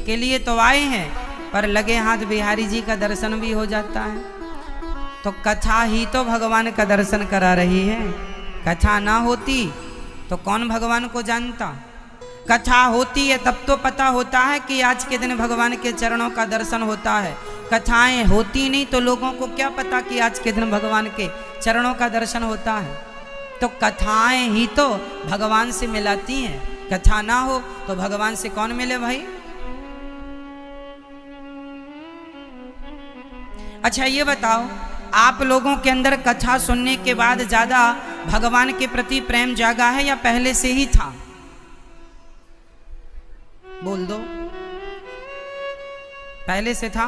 के लिए तो आए हैं, पर लगे हाथ बिहारी जी का दर्शन भी हो जाता है। तो कथा ही तो भगवान का दर्शन करा रही है। कथा ना होती तो कौन भगवान को जानता? कथा होती है तब तो पता होता है कि आज के दिन भगवान के चरणों का दर्शन होता है। कथाएं होती नहीं तो लोगों को क्या पता कि आज के दिन भगवान के चरणों का दर्शन होता है। तो कथाएं ही तो भगवान से मिलाती हैं। कथा ना हो तो भगवान से कौन मिले भाई? अच्छा ये बताओ, आप लोगों के अंदर कथा सुनने के बाद ज्यादा भगवान के प्रति प्रेम जागा है या पहले से ही था? बोल दो। पहले से था?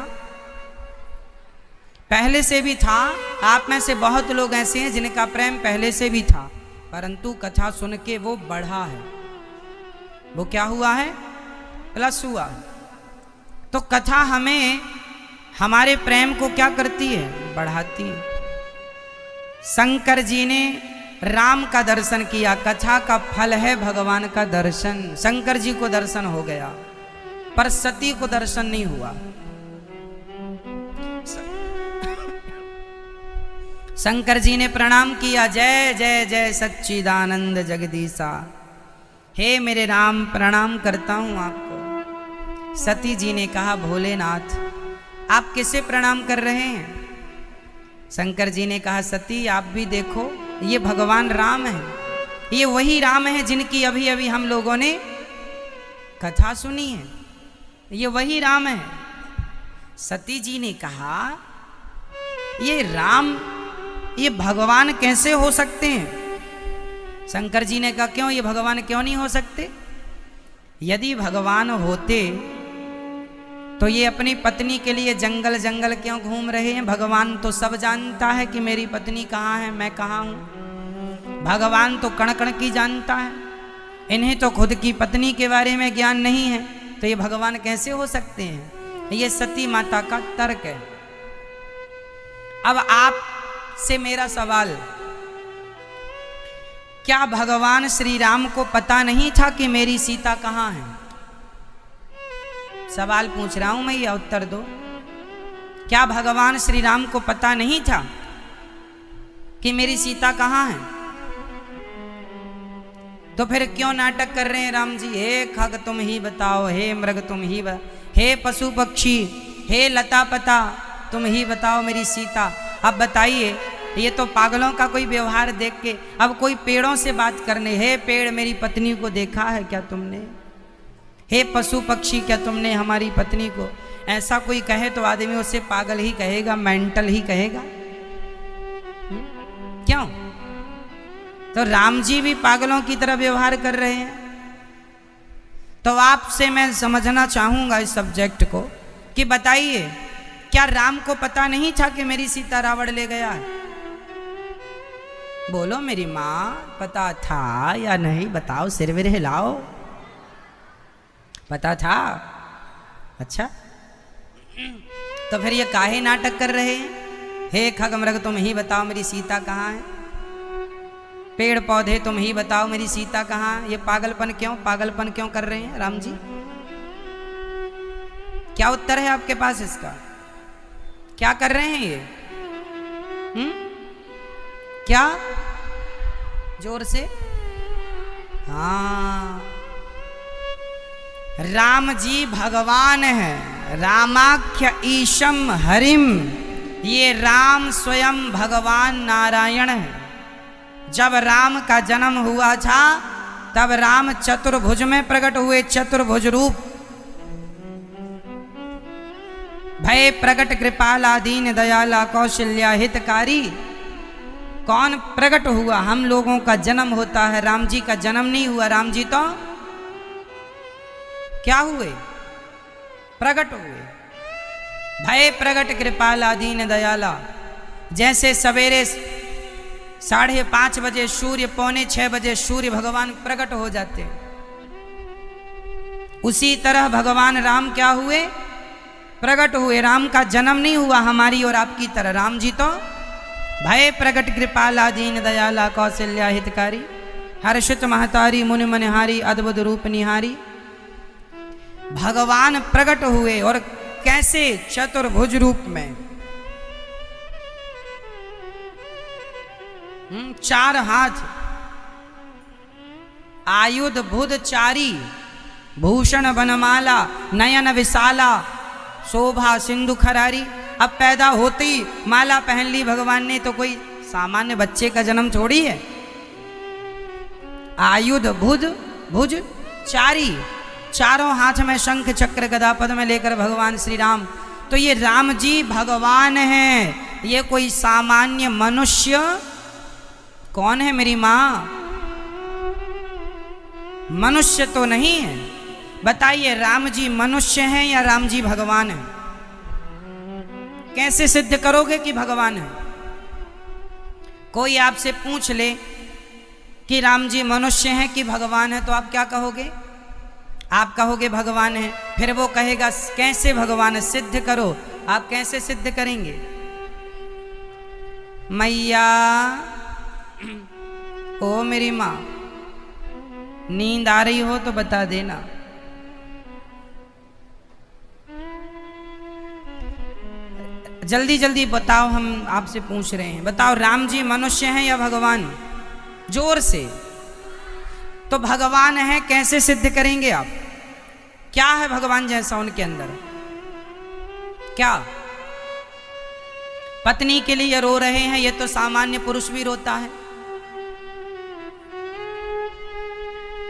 पहले से भी था। आप में से बहुत लोग ऐसे हैं जिनका प्रेम पहले से भी था, परंतु कथा सुन के वो बढ़ा है। वो क्या हुआ है? प्लस हुआ। तो कथा हमें हमारे प्रेम को क्या करती है? बढ़ाती है। शंकर जी ने राम का दर्शन किया, कथा का फल है भगवान का दर्शन। शंकर जी को दर्शन हो गया, पर सती को दर्शन नहीं हुआ। शंकर जी ने प्रणाम किया, जय जय जय सच्चिदानंद जगदीशा। हे मेरे राम, प्रणाम करता हूं आपको। सती जी ने कहा, भोलेनाथ आप किसे प्रणाम कर रहे हैं? शंकर जी ने कहा, सती आप भी देखो, ये भगवान राम है। ये वही राम है जिनकी अभी अभी हम लोगों ने कथा सुनी है, ये वही राम है। सती जी ने कहा ये राम, ये भगवान कैसे हो सकते हैं? शंकर जी ने कहा क्यों, ये भगवान क्यों नहीं हो सकते? यदि भगवान होते तो ये अपनी पत्नी के लिए जंगल जंगल क्यों घूम रहे हैं? भगवान तो सब जानता है कि मेरी पत्नी कहाँ है, मैं कहाँ हूँ। भगवान तो कण कण की जानता है, इन्हें तो खुद की पत्नी के बारे में ज्ञान नहीं है, तो ये भगवान कैसे हो सकते हैं? ये सती माता का तर्क है। अब आपसे मेरा सवाल, क्या भगवान श्री राम को पता नहीं था कि मेरी सीता कहाँ है? सवाल पूछ रहा हूं मैं, या उत्तर दो। क्या भगवान श्री राम को पता नहीं था कि मेरी सीता कहाँ है? तो फिर क्यों नाटक कर रहे हैं राम जी? हे खग तुम ही बताओ, हे मृग तुम ही हे पशु पक्षी, हे लता पता, तुम ही बताओ मेरी सीता। अब बताइए, ये तो पागलों का कोई व्यवहार देख के अब कोई पेड़ों से बात करने, हे पेड़ मेरी पत्नी को देखा है क्या तुमने? हे पशु पक्षी क्या तुमने हमारी पत्नी को? ऐसा कोई कहे तो आदमी उसे पागल ही कहेगा, मेंटल ही कहेगा। क्यों? तो राम जी भी पागलों की तरह व्यवहार कर रहे हैं। तो आपसे मैं समझना चाहूंगा इस सब्जेक्ट को कि बताइए, क्या राम को पता नहीं था कि मेरी सीता रावण ले गया है? बोलो मेरी माँ, पता था या नहीं? बताओ, सिर विर हिलाओ। पता था? अच्छा, तो फिर ये काहे नाटक कर रहे हैं? हे खग मृग तुम ही बताओ मेरी सीता कहाँ है? पेड़ पौधे तुम ही बताओ मेरी सीता कहाँ है? ये पागलपन क्यों कर रहे हैं राम जी? क्या उत्तर है आपके पास इसका? क्या कर रहे हैं ये? क्या? जोर से। हाँ, राम जी भगवान है, रामाख्य ईशम हरिम। ये राम स्वयं भगवान नारायण है। जब राम का जन्म हुआ था तब राम चतुर्भुज में प्रकट हुए, चतुर्भुज रूप। भय प्रकट कृपाला दीन दयाला कौशल्या हितकारी। कौन प्रकट हुआ? हम लोगों का जन्म होता है, राम जी का जन्म नहीं हुआ। राम जी तो क्या हुए? प्रकट हुए। भय प्रकट कृपाला दीन दयाला। जैसे सवेरे 5:30 बजे सूर्य, 5:45 बजे सूर्य भगवान प्रकट हो जाते, उसी तरह भगवान राम क्या हुए? प्रकट हुए। राम का जन्म नहीं हुआ हमारी और आपकी तरह। राम जी तो भय प्रकट कृपाला दीन दयाला कौशल्या हितकारी, हर्षित महतारी मुनि मनहारी अद्भुत रूप निहारी। भगवान प्रकट हुए, और कैसे? चतुर्भुज रूप में। 4 हाथ, आयुध बुध चारी, भूषण बनमाला, नयन विशाला, शोभा सिंधु खरारी। अब पैदा होते ही माला पहन ली भगवान ने, तो कोई सामान्य बच्चे का जन्म थोड़ी है। आयुध बुध भुज चारी, चारों हाथ में शंख चक्र गदा पद में लेकर भगवान श्री राम। तो ये राम जी भगवान हैं, ये कोई सामान्य मनुष्य कौन है मेरी माँ? मनुष्य तो नहीं है। बताइए, राम जी मनुष्य हैं या राम जी भगवान हैं? कैसे सिद्ध करोगे कि भगवान है? कोई आपसे पूछ ले कि राम जी मनुष्य हैं कि भगवान है, तो आप क्या कहोगे? आप कहोगे भगवान है। फिर वो कहेगा कैसे भगवान है, सिद्ध करो। आप कैसे सिद्ध करेंगे? मैया, ओ मेरी माँ, नींद आ रही हो तो बता देना। जल्दी जल्दी बताओ, हम आपसे पूछ रहे हैं। बताओ, राम जी मनुष्य हैं या भगवान? जोर से। तो भगवान है, कैसे सिद्ध करेंगे आप? क्या है भगवान जैसा उनके अंदर? क्या? पत्नी के लिए रो रहे हैं, ये तो सामान्य पुरुष भी रोता है।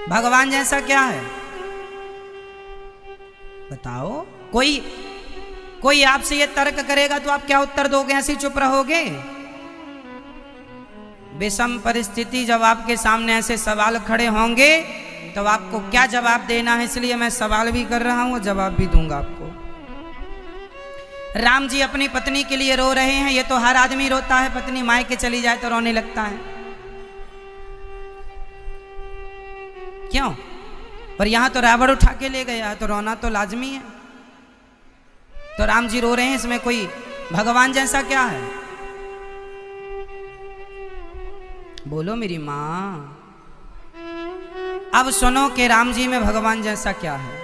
भगवान जैसा क्या है? बताओ, कोई आपसे ये तर्क करेगा तो आप क्या उत्तर दोगे? ऐसे चुप रहोगे? विषम परिस्थिति जब आपके सामने ऐसे सवाल खड़े होंगे तो आपको क्या जवाब देना है, इसलिए मैं सवाल भी कर रहा हूं और जवाब भी दूंगा आपको। राम जी अपनी पत्नी के लिए रो रहे हैं। ये तो हर आदमी रोता है, पत्नी मायके चली जाए तो रोने लगता है, क्यों? पर यहां तो रावण उठा के ले गया, तो रोना तो लाजमी है। तो राम जी रो रहे हैं, इसमें कोई भगवान जैसा क्या है? बोलो मेरी मां। अब सुनो कि राम जी में भगवान जैसा क्या है।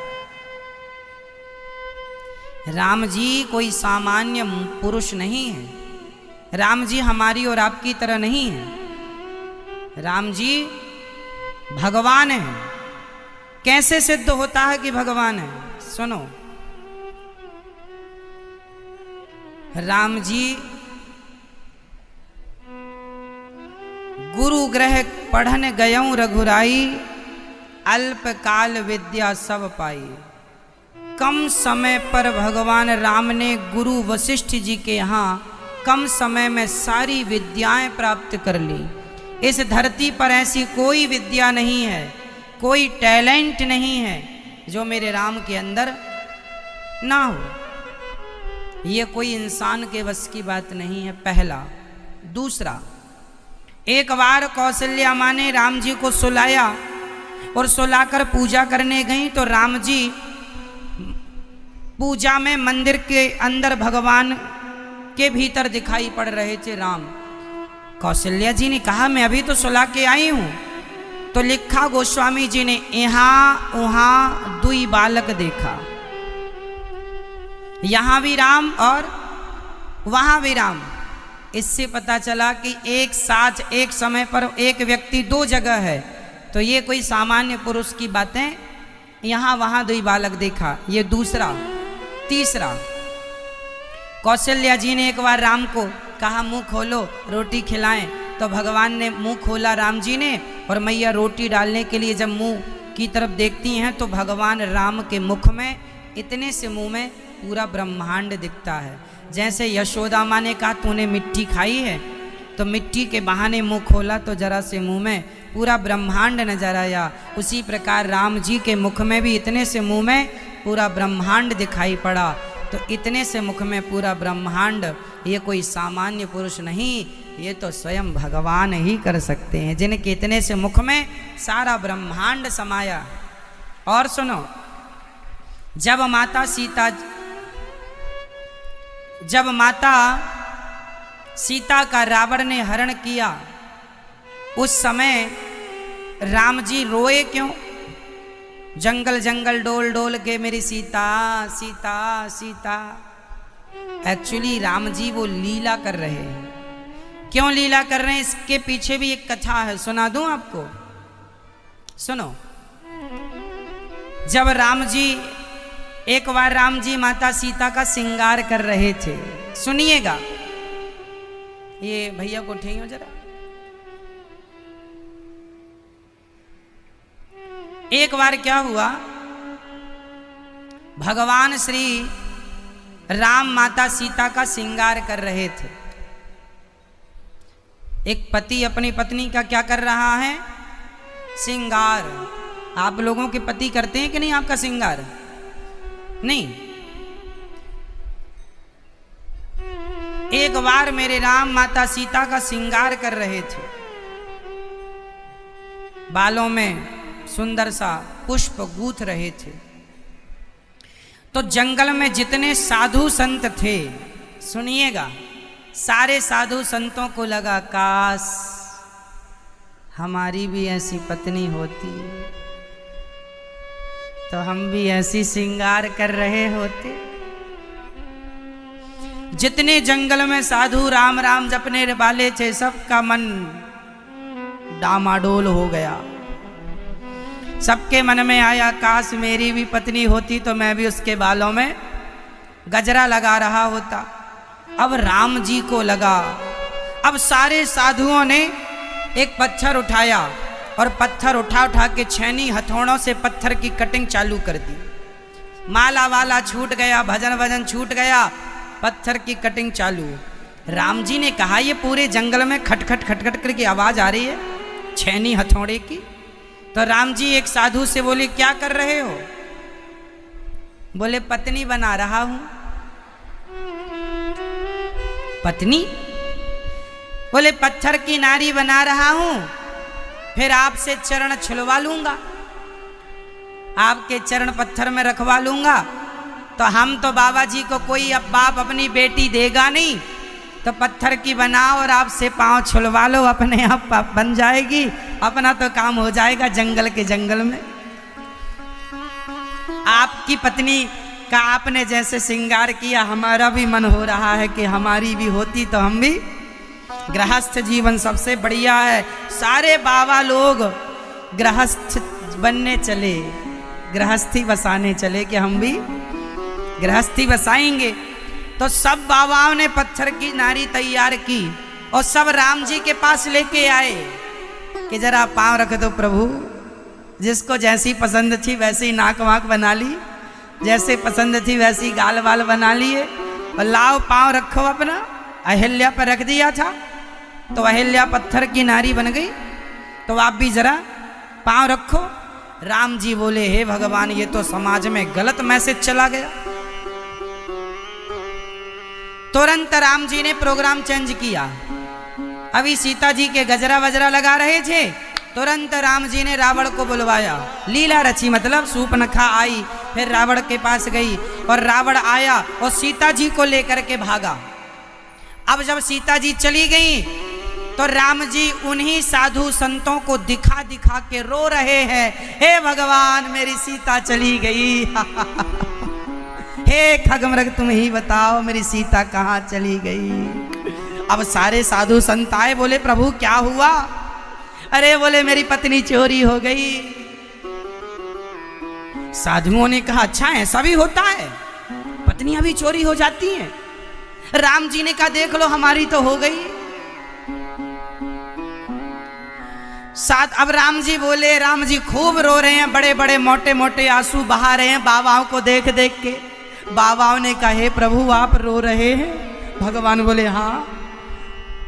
राम जी कोई सामान्य पुरुष नहीं है। राम जी हमारी और आपकी तरह नहीं है। राम जी भगवान है। कैसे सिद्ध होता है कि भगवान है? सुनो, राम जी गुरु ग्रह पढ़न गयऊं रघुराई, अल्पकाल विद्या सब पाई। कम समय पर भगवान राम ने गुरु वशिष्ठ जी के यहाँ कम समय में सारी विद्याएं प्राप्त कर ली। इस धरती पर ऐसी कोई विद्या नहीं है, कोई टैलेंट नहीं है जो मेरे राम के अंदर ना हो। ये कोई इंसान के बस की बात नहीं है, पहला। दूसरा, एक बार कौशल्या माँ ने राम जी को सुलाया और सुलाकर पूजा करने गई तो राम जी पूजा में मंदिर के अंदर भगवान के भीतर दिखाई पड़ रहे थे राम। कौशल्या जी ने कहा मैं अभी तो सुला के आई हूं। तो लिखा गोस्वामी जी ने, यहां वहां दुई बालक देखा, यहां भी राम और वहां भी राम। इससे पता चला कि एक साथ एक समय पर एक व्यक्ति दो जगह है। तो ये कोई सामान्य पुरुष की बातें, यहां वहां दुई बालक देखा, ये दूसरा। तीसरा, कौशल्या जी ने एक बार राम को कहा मुंह खोलो रोटी खिलाएं, तो भगवान ने मुंह खोला राम जी ने, और मैया रोटी डालने के लिए जब मुंह की तरफ देखती हैं तो भगवान राम के मुख में इतने से मुंह में पूरा ब्रह्मांड दिखता है। जैसे यशोदा माँ ने कहा तूने मिट्टी खाई है, तो मिट्टी के बहाने मुंह खोला तो जरा से मुंह में पूरा ब्रह्मांड नजर आया। उसी प्रकार राम जी के मुख में भी इतने से मुंह में पूरा ब्रह्मांड दिखाई पड़ा। तो इतने से मुख में पूरा ब्रह्मांड, ये कोई सामान्य पुरुष नहीं, ये तो स्वयं भगवान ही कर सकते हैं, जिनके इतने से मुख में सारा ब्रह्मांड समाया। और सुनो, जब माता सीता का रावण ने हरण किया, उस समय राम जी रोए क्यों? जंगल जंगल डोल डोल के मेरी सीता सीता सीता। एक्चुअली राम जी वो लीला कर रहे हैं। क्यों लीला कर रहे हैं? इसके पीछे भी एक कथा है, सुना दूं आपको? सुनो, जब एक बार राम जी माता सीता का श्रृंगार कर रहे थे, सुनिएगा, ये भैया को उठाइए जरा। एक बार क्या हुआ, भगवान श्री राम माता सीता का श्रृंगार कर रहे थे। एक पति अपनी पत्नी का क्या कर रहा है? श्रृंगार। आप लोगों के पति करते हैं कि नहीं आपका श्रृंगार? नहीं। एक बार मेरे राम माता सीता का श्रृंगार कर रहे थे, बालों में सुंदर सा पुष्प गूंथ रहे थे। तो जंगल में जितने साधु संत थे, सुनिएगा, सारे साधु संतों को लगा काश हमारी भी ऐसी पत्नी होती तो हम भी ऐसी श्रृंगार कर रहे होते। जितने जंगल में साधु राम राम जपने वाले थे, सबका मन डामाडोल हो गया। सबके मन में आया काश मेरी भी पत्नी होती तो मैं भी उसके बालों में गजरा लगा रहा होता। अब राम जी को लगा, अब सारे साधुओं ने एक पत्थर उठाया और पत्थर उठा उठा के छैनी हथौड़ों से पत्थर की कटिंग चालू कर दी। माला वाला छूट गया, भजन वजन छूट गया, पत्थर की कटिंग चालू। राम जी ने कहा ये पूरे जंगल में खटखट खटखट करके आवाज आ रही है छैनी हथौड़े की। तो राम जी एक साधु से बोले क्या कर रहे हो? बोले पत्नी बना रहा हूं। पत्नी? बोले पत्थर की नारी बना रहा हूं, फिर आपसे चरण छुलवा लूंगा, आपके चरण पत्थर में रखवा लूंगा। तो हम तो बाबा जी को कोई अब बाप अपनी बेटी देगा नहीं, तो पत्थर की बनाओ और आपसे पांव छुलवा लो, अपने आप बन जाएगी, अपना तो काम हो जाएगा जंगल के जंगल में। आपकी पत्नी का आपने जैसे श्रृंगार किया, हमारा भी मन हो रहा है कि हमारी भी होती तो हम भी। गृहस्थ जीवन सबसे बढ़िया है। सारे बाबा लोग गृहस्थ बनने चले, गृहस्थी बसाने चले कि हम भी गृहस्थी बसाएंगे। तो सब बाबाओं ने पत्थर की नारी तैयार की और सब राम जी के पास लेके आए कि जरा पांव रख दो प्रभु। जिसको जैसी पसंद थी वैसी नाक वाक बना ली, जैसे पसंद थी वैसी गाल वाल बना लिए, और लाओ पांव रखो अपना। अहिल्या पर रख दिया था तो अहिल्या पत्थर की नारी बन गई, तो आप भी जरा पांव रखो। राम जी बोले हे भगवान, ये तो समाज में गलत मैसेज चला गया। तुरंत राम जी ने प्रोग्राम चेंज किया। अभी सीता जी के गजरा वजरा लगा रहे थे, तुरंत राम जी ने रावण को बुलवाया। लीला रची, मतलब सूर्पनखा आई, फिर रावण के पास गई और रावण आया और सीता जी को लेकर के भागा। अब जब सीता जी चली गई तो राम जी उन्हीं साधु संतों को दिखा दिखा के रो रहे हैं, हे भगवान मेरी सीता चली गई। हे खगमृग तुम ही बताओ मेरी सीता कहाँ चली गई। अब सारे साधु संत आए, बोले प्रभु क्या हुआ? अरे बोले मेरी पत्नी चोरी हो गई। साधुओं ने कहा अच्छा ऐसा भी होता है, पत्नियां भी चोरी हो जाती हैं? राम जी ने कहा देख लो हमारी तो हो गई। अब राम जी बोले, राम जी खूब रो रहे हैं, बड़े बड़े मोटे मोटे आंसू बहा रहे हैं बाबाओं को देख देख के। बाबाओं ने कहा हे प्रभु आप रो रहे हैं? भगवान बोले हाँ,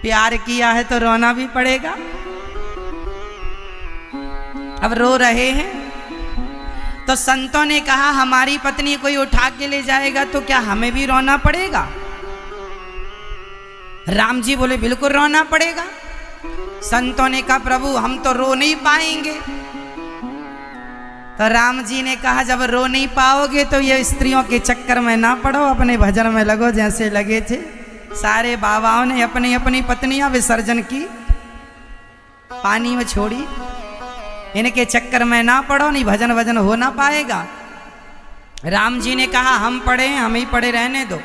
प्यार किया है तो रोना भी पड़ेगा। अब रो रहे हैं तो संतों ने कहा हमारी पत्नी कोई उठा के ले जाएगा तो क्या हमें भी रोना पड़ेगा? राम जी बोले बिल्कुल रोना पड़ेगा। संतों ने कहा प्रभु हम तो रो नहीं पाएंगे। तो राम जी ने कहा जब रो नहीं पाओगे तो ये स्त्रियों के चक्कर में ना पड़ो, अपने भजन में लगो जैसे लगे थे। सारे बाबाओं ने अपनी अपनी पत्नियां विसर्जन की, पानी में छोड़ी। इनके चक्कर में ना पड़ो, नहीं भजन वजन हो ना पाएगा। राम जी ने कहा हम पढ़े हैं, हम ही पढ़े रहने दो,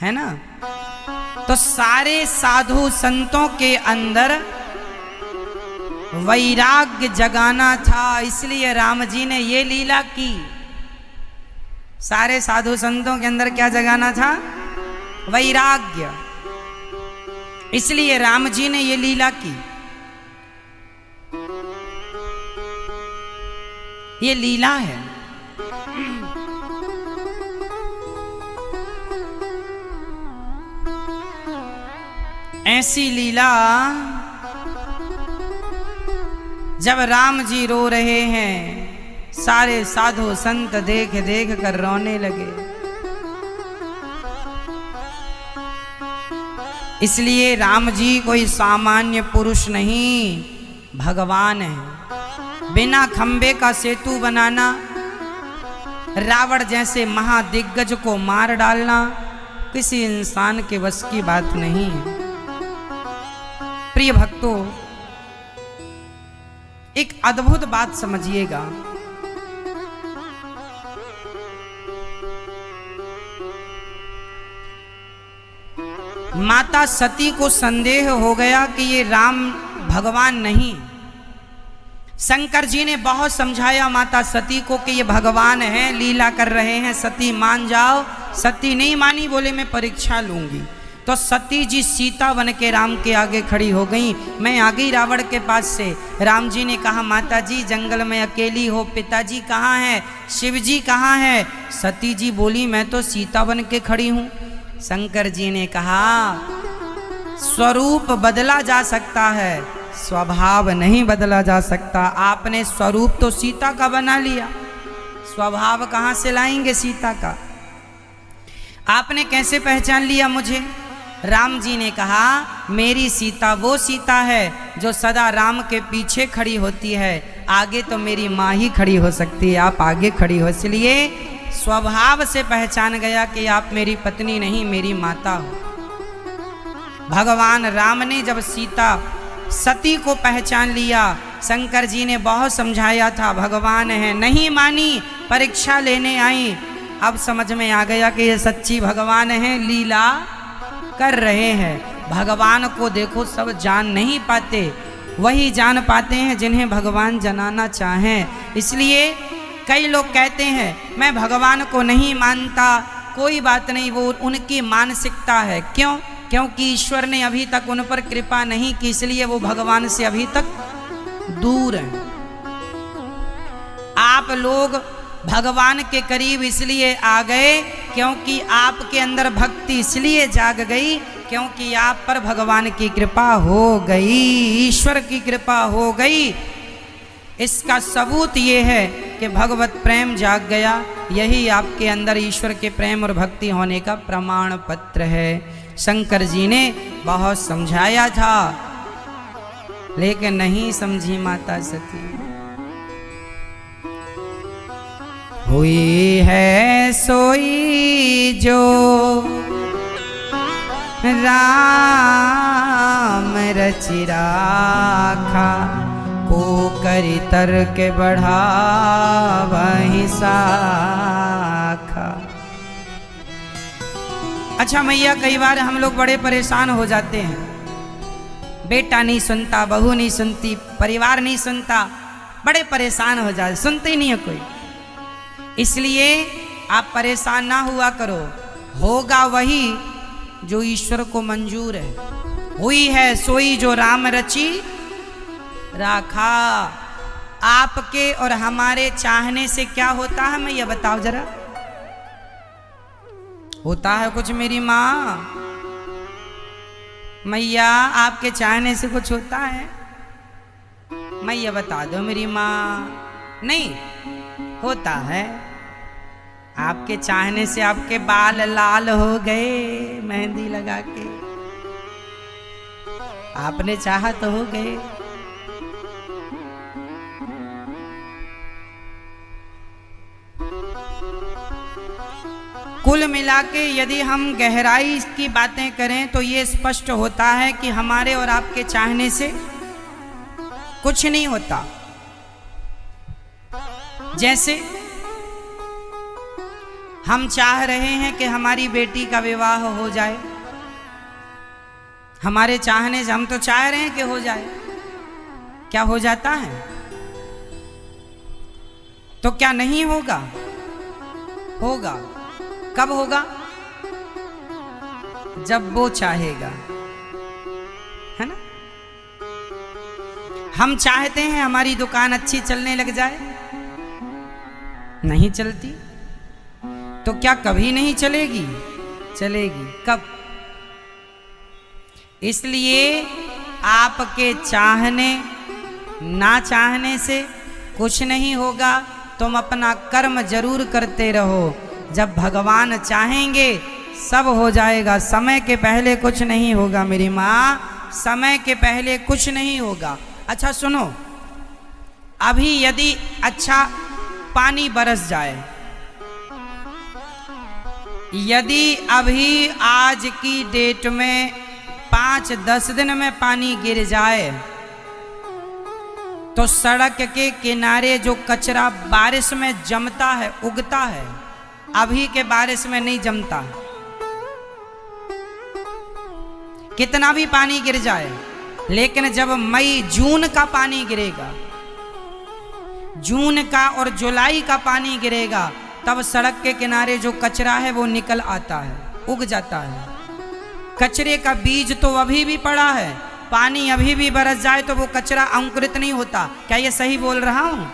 है ना। तो सारे साधु संतों के अंदर वैराग्य जगाना था, इसलिए राम जी ने ये लीला की। सारे साधु संतों के अंदर क्या जगाना था? वैराग्य। इसलिए राम जी ने ये लीला की। ये लीला है। ऐसी लीला जब राम जी रो रहे हैं, सारे साधु संत देख देख कर रोने लगे। इसलिए राम जी कोई सामान्य पुरुष नहीं, भगवान है। बिना खंबे का सेतु बनाना, रावण जैसे महादिग्गज को मार डालना किसी इंसान के बस की बात नहीं है। प्रिय भक्तों, एक अद्भुत बात समझिएगा। माता सती को संदेह हो गया कि ये राम भगवान नहीं। शंकर जी ने बहुत समझाया माता सती को कि ये भगवान है, लीला कर रहे हैं, सती मान जाओ। सती नहीं मानी, बोले मैं परीक्षा लूंगी। तो सती जी सीता बन के राम के आगे खड़ी हो गई। मैं आ गई रावण के पास से। राम जी ने कहा, माता जी जंगल में अकेली हो, पिताजी कहाँ हैं, शिव जी कहाँ हैं? सती जी बोली, मैं तो सीता बन के खड़ी हूँ। शंकर जी ने कहा, स्वरूप बदला जा सकता है, स्वभाव नहीं बदला जा सकता। आपने स्वरूप तो सीता का बना लिया, स्वभाव कहाँ से लाएंगे सीता का? आपने कैसे पहचान लिया मुझे? राम जी ने कहा, मेरी सीता वो सीता है जो सदा राम के पीछे खड़ी होती है, आगे तो मेरी माँ ही खड़ी हो सकती है, आप आगे खड़ी हो। इसलिए स्वभाव से पहचान गया कि आप मेरी पत्नी नहीं, मेरी माता हो। भगवान राम ने जब सीता सती को पहचान लिया, शंकर जी ने बहुत समझाया था, भगवान है, नहीं मानी, परीक्षा लेने आई। अब समझ में आ गया कि ये सच्ची भगवान है, लीला कर रहे हैं। भगवान को देखो सब जान नहीं पाते, वही जान पाते हैं जिन्हें भगवान जनाना चाहें। इसलिए कई लोग कहते हैं मैं भगवान को नहीं मानता, कोई बात नहीं, वो उनकी मानसिकता है। क्यों? क्योंकि ईश्वर ने अभी तक उन पर कृपा नहीं की, इसलिए वो भगवान से अभी तक दूर हैं। आप लोग भगवान के करीब इसलिए आ गए क्योंकि आपके अंदर भक्ति इसलिए जाग गई क्योंकि आप पर भगवान की कृपा हो गई, ईश्वर की कृपा हो गई। इसका सबूत ये है कि भगवत प्रेम जाग गया, यही आपके अंदर ईश्वर के प्रेम और भक्ति होने का प्रमाण पत्र है। शंकर जी ने बहुत समझाया था लेकिन नहीं समझी माता सती। हुई है सोई जो राम रचि राखा, को करि तर्क बढ़ा वही साखा। अच्छा मैया, कई बार हम लोग बड़े परेशान हो जाते हैं, बेटा नहीं सुनता, बहू नहीं सुनती, परिवार नहीं सुनता, बड़े परेशान हो जाते, सुनते ही नहीं है कोई। इसलिए आप परेशान ना हुआ करो, होगा वही जो ईश्वर को मंजूर है। हुई है सोई जो राम रचि राखा। आपके और हमारे चाहने से क्या होता है मैया बताओ जरा? होता है कुछ मेरी माँ? मैया आपके चाहने से कुछ होता है? मैया बता दो मेरी माँ। नहीं होता है। आपके चाहने से आपके बाल लाल हो गए मेहंदी लगा के, आपने चाहा तो हो गए। कुल मिला के यदि हम गहराई की बातें करें तो ये स्पष्ट होता है कि हमारे और आपके चाहने से कुछ नहीं होता। जैसे हम चाह रहे हैं कि हमारी बेटी का विवाह हो जाए, हमारे चाहने से हम तो चाह रहे हैं कि हो जाए, क्या हो जाता है? तो क्या नहीं होगा? होगा। कब होगा? जब वो चाहेगा, है ना? हम चाहते हैं हमारी दुकान अच्छी चलने लग जाए, नहीं चलती, तो क्या कभी नहीं चलेगी? चलेगी। कब? इसलिए आपके चाहने ना चाहने से कुछ नहीं होगा, तुम अपना कर्म जरूर करते रहो। जब भगवान चाहेंगे सब हो जाएगा, समय के पहले कुछ नहीं होगा मेरी माँ, समय के पहले कुछ नहीं होगा। अच्छा सुनो, अभी यदि अच्छा पानी बरस जाए, यदि अभी आज की डेट में 5-10 दिन में पानी गिर जाए तो सड़क के किनारे जो कचरा बारिश में जमता है, उगता है, अभी के बारिश में नहीं जमता। कितना भी पानी गिर जाए, लेकिन जब मई जून का पानी गिरेगा, जून का और जुलाई का पानी गिरेगा, तब सड़क के किनारे जो कचरा है वो निकल आता है, उग जाता है। कचरे का बीज तो अभी भी पड़ा है, पानी अभी भी बरस जाए तो वो कचरा अंकुरित नहीं होता। क्या ये सही बोल रहा हूं?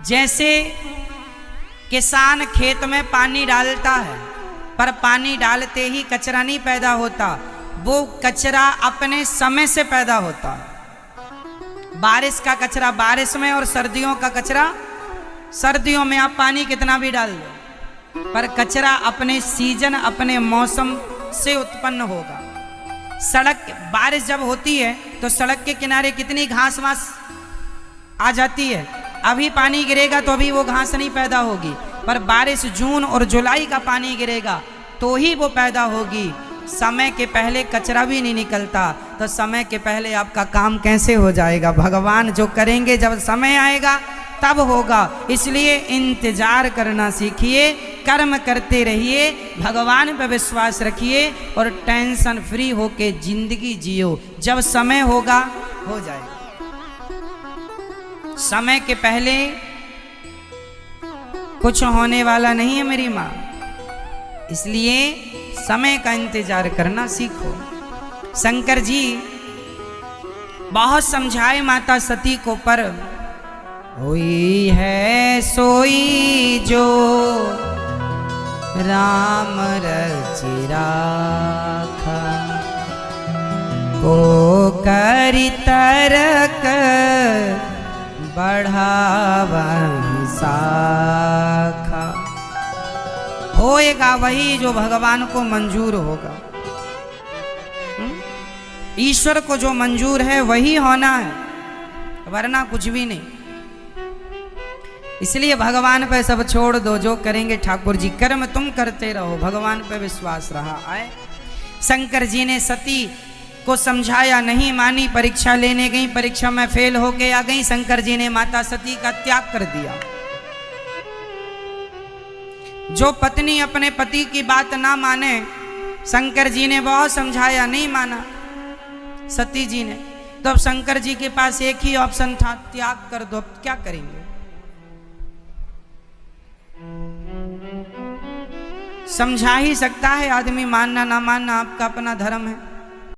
जैसे किसान खेत में पानी डालता है, पर पानी डालते ही कचरा नहीं पैदा होता, वो कचरा अपने समय से पैदा होता है। बारिश का कचरा बारिश में और सर्दियों का कचरा सर्दियों में। आप पानी कितना भी डाल दो, पर कचरा अपने सीजन अपने मौसम से उत्पन्न होगा। सड़क बारिश जब होती है तो सड़क के किनारे कितनी घास वास आ जाती है, अभी पानी गिरेगा तो अभी वो घास नहीं पैदा होगी, पर बारिश जून और जुलाई का पानी गिरेगा तो ही वो पैदा होगी। समय के पहले कचरा भी नहीं निकलता, तो समय के पहले आपका काम कैसे हो जाएगा? भगवान जो करेंगे जब समय आएगा तब होगा। इसलिए इंतजार करना सीखिए, कर्म करते रहिए, भगवान पर विश्वास रखिए और टेंशन फ्री होके जिंदगी जियो। जब समय होगा हो जाएगा। समय के पहले कुछ होने वाला नहीं है मेरी माँ, इसलिए समय का इंतजार करना सीखो। शंकर जी बहुत समझाए माता सती को, पर हुई है सोई जो राम रचि राखा, को करि तरक बढ़ावहि शाखा। होएगा वही जो भगवान को मंजूर होगा। ईश्वर को जो मंजूर है वही होना है, वरना कुछ भी नहीं। इसलिए भगवान पे सब छोड़ दो, जो करेंगे ठाकुर जी। कर्म तुम करते रहो, भगवान पे विश्वास रहा आए। शंकर जी ने सती को समझाया, नहीं मानी, परीक्षा लेने गई, परीक्षा में फेल होके आ गई। शंकर जी ने माता सती का त्याग कर दिया। जो पत्नी अपने पति की बात ना माने, शंकर जी ने बहुत समझाया, नहीं माना सती जी ने। तो अब शंकर जी के पास एक ही ऑप्शन था, त्याग कर दो। अब क्या करेंगे? समझा ही सकता है आदमी, मानना ना मानना आपका अपना धर्म है।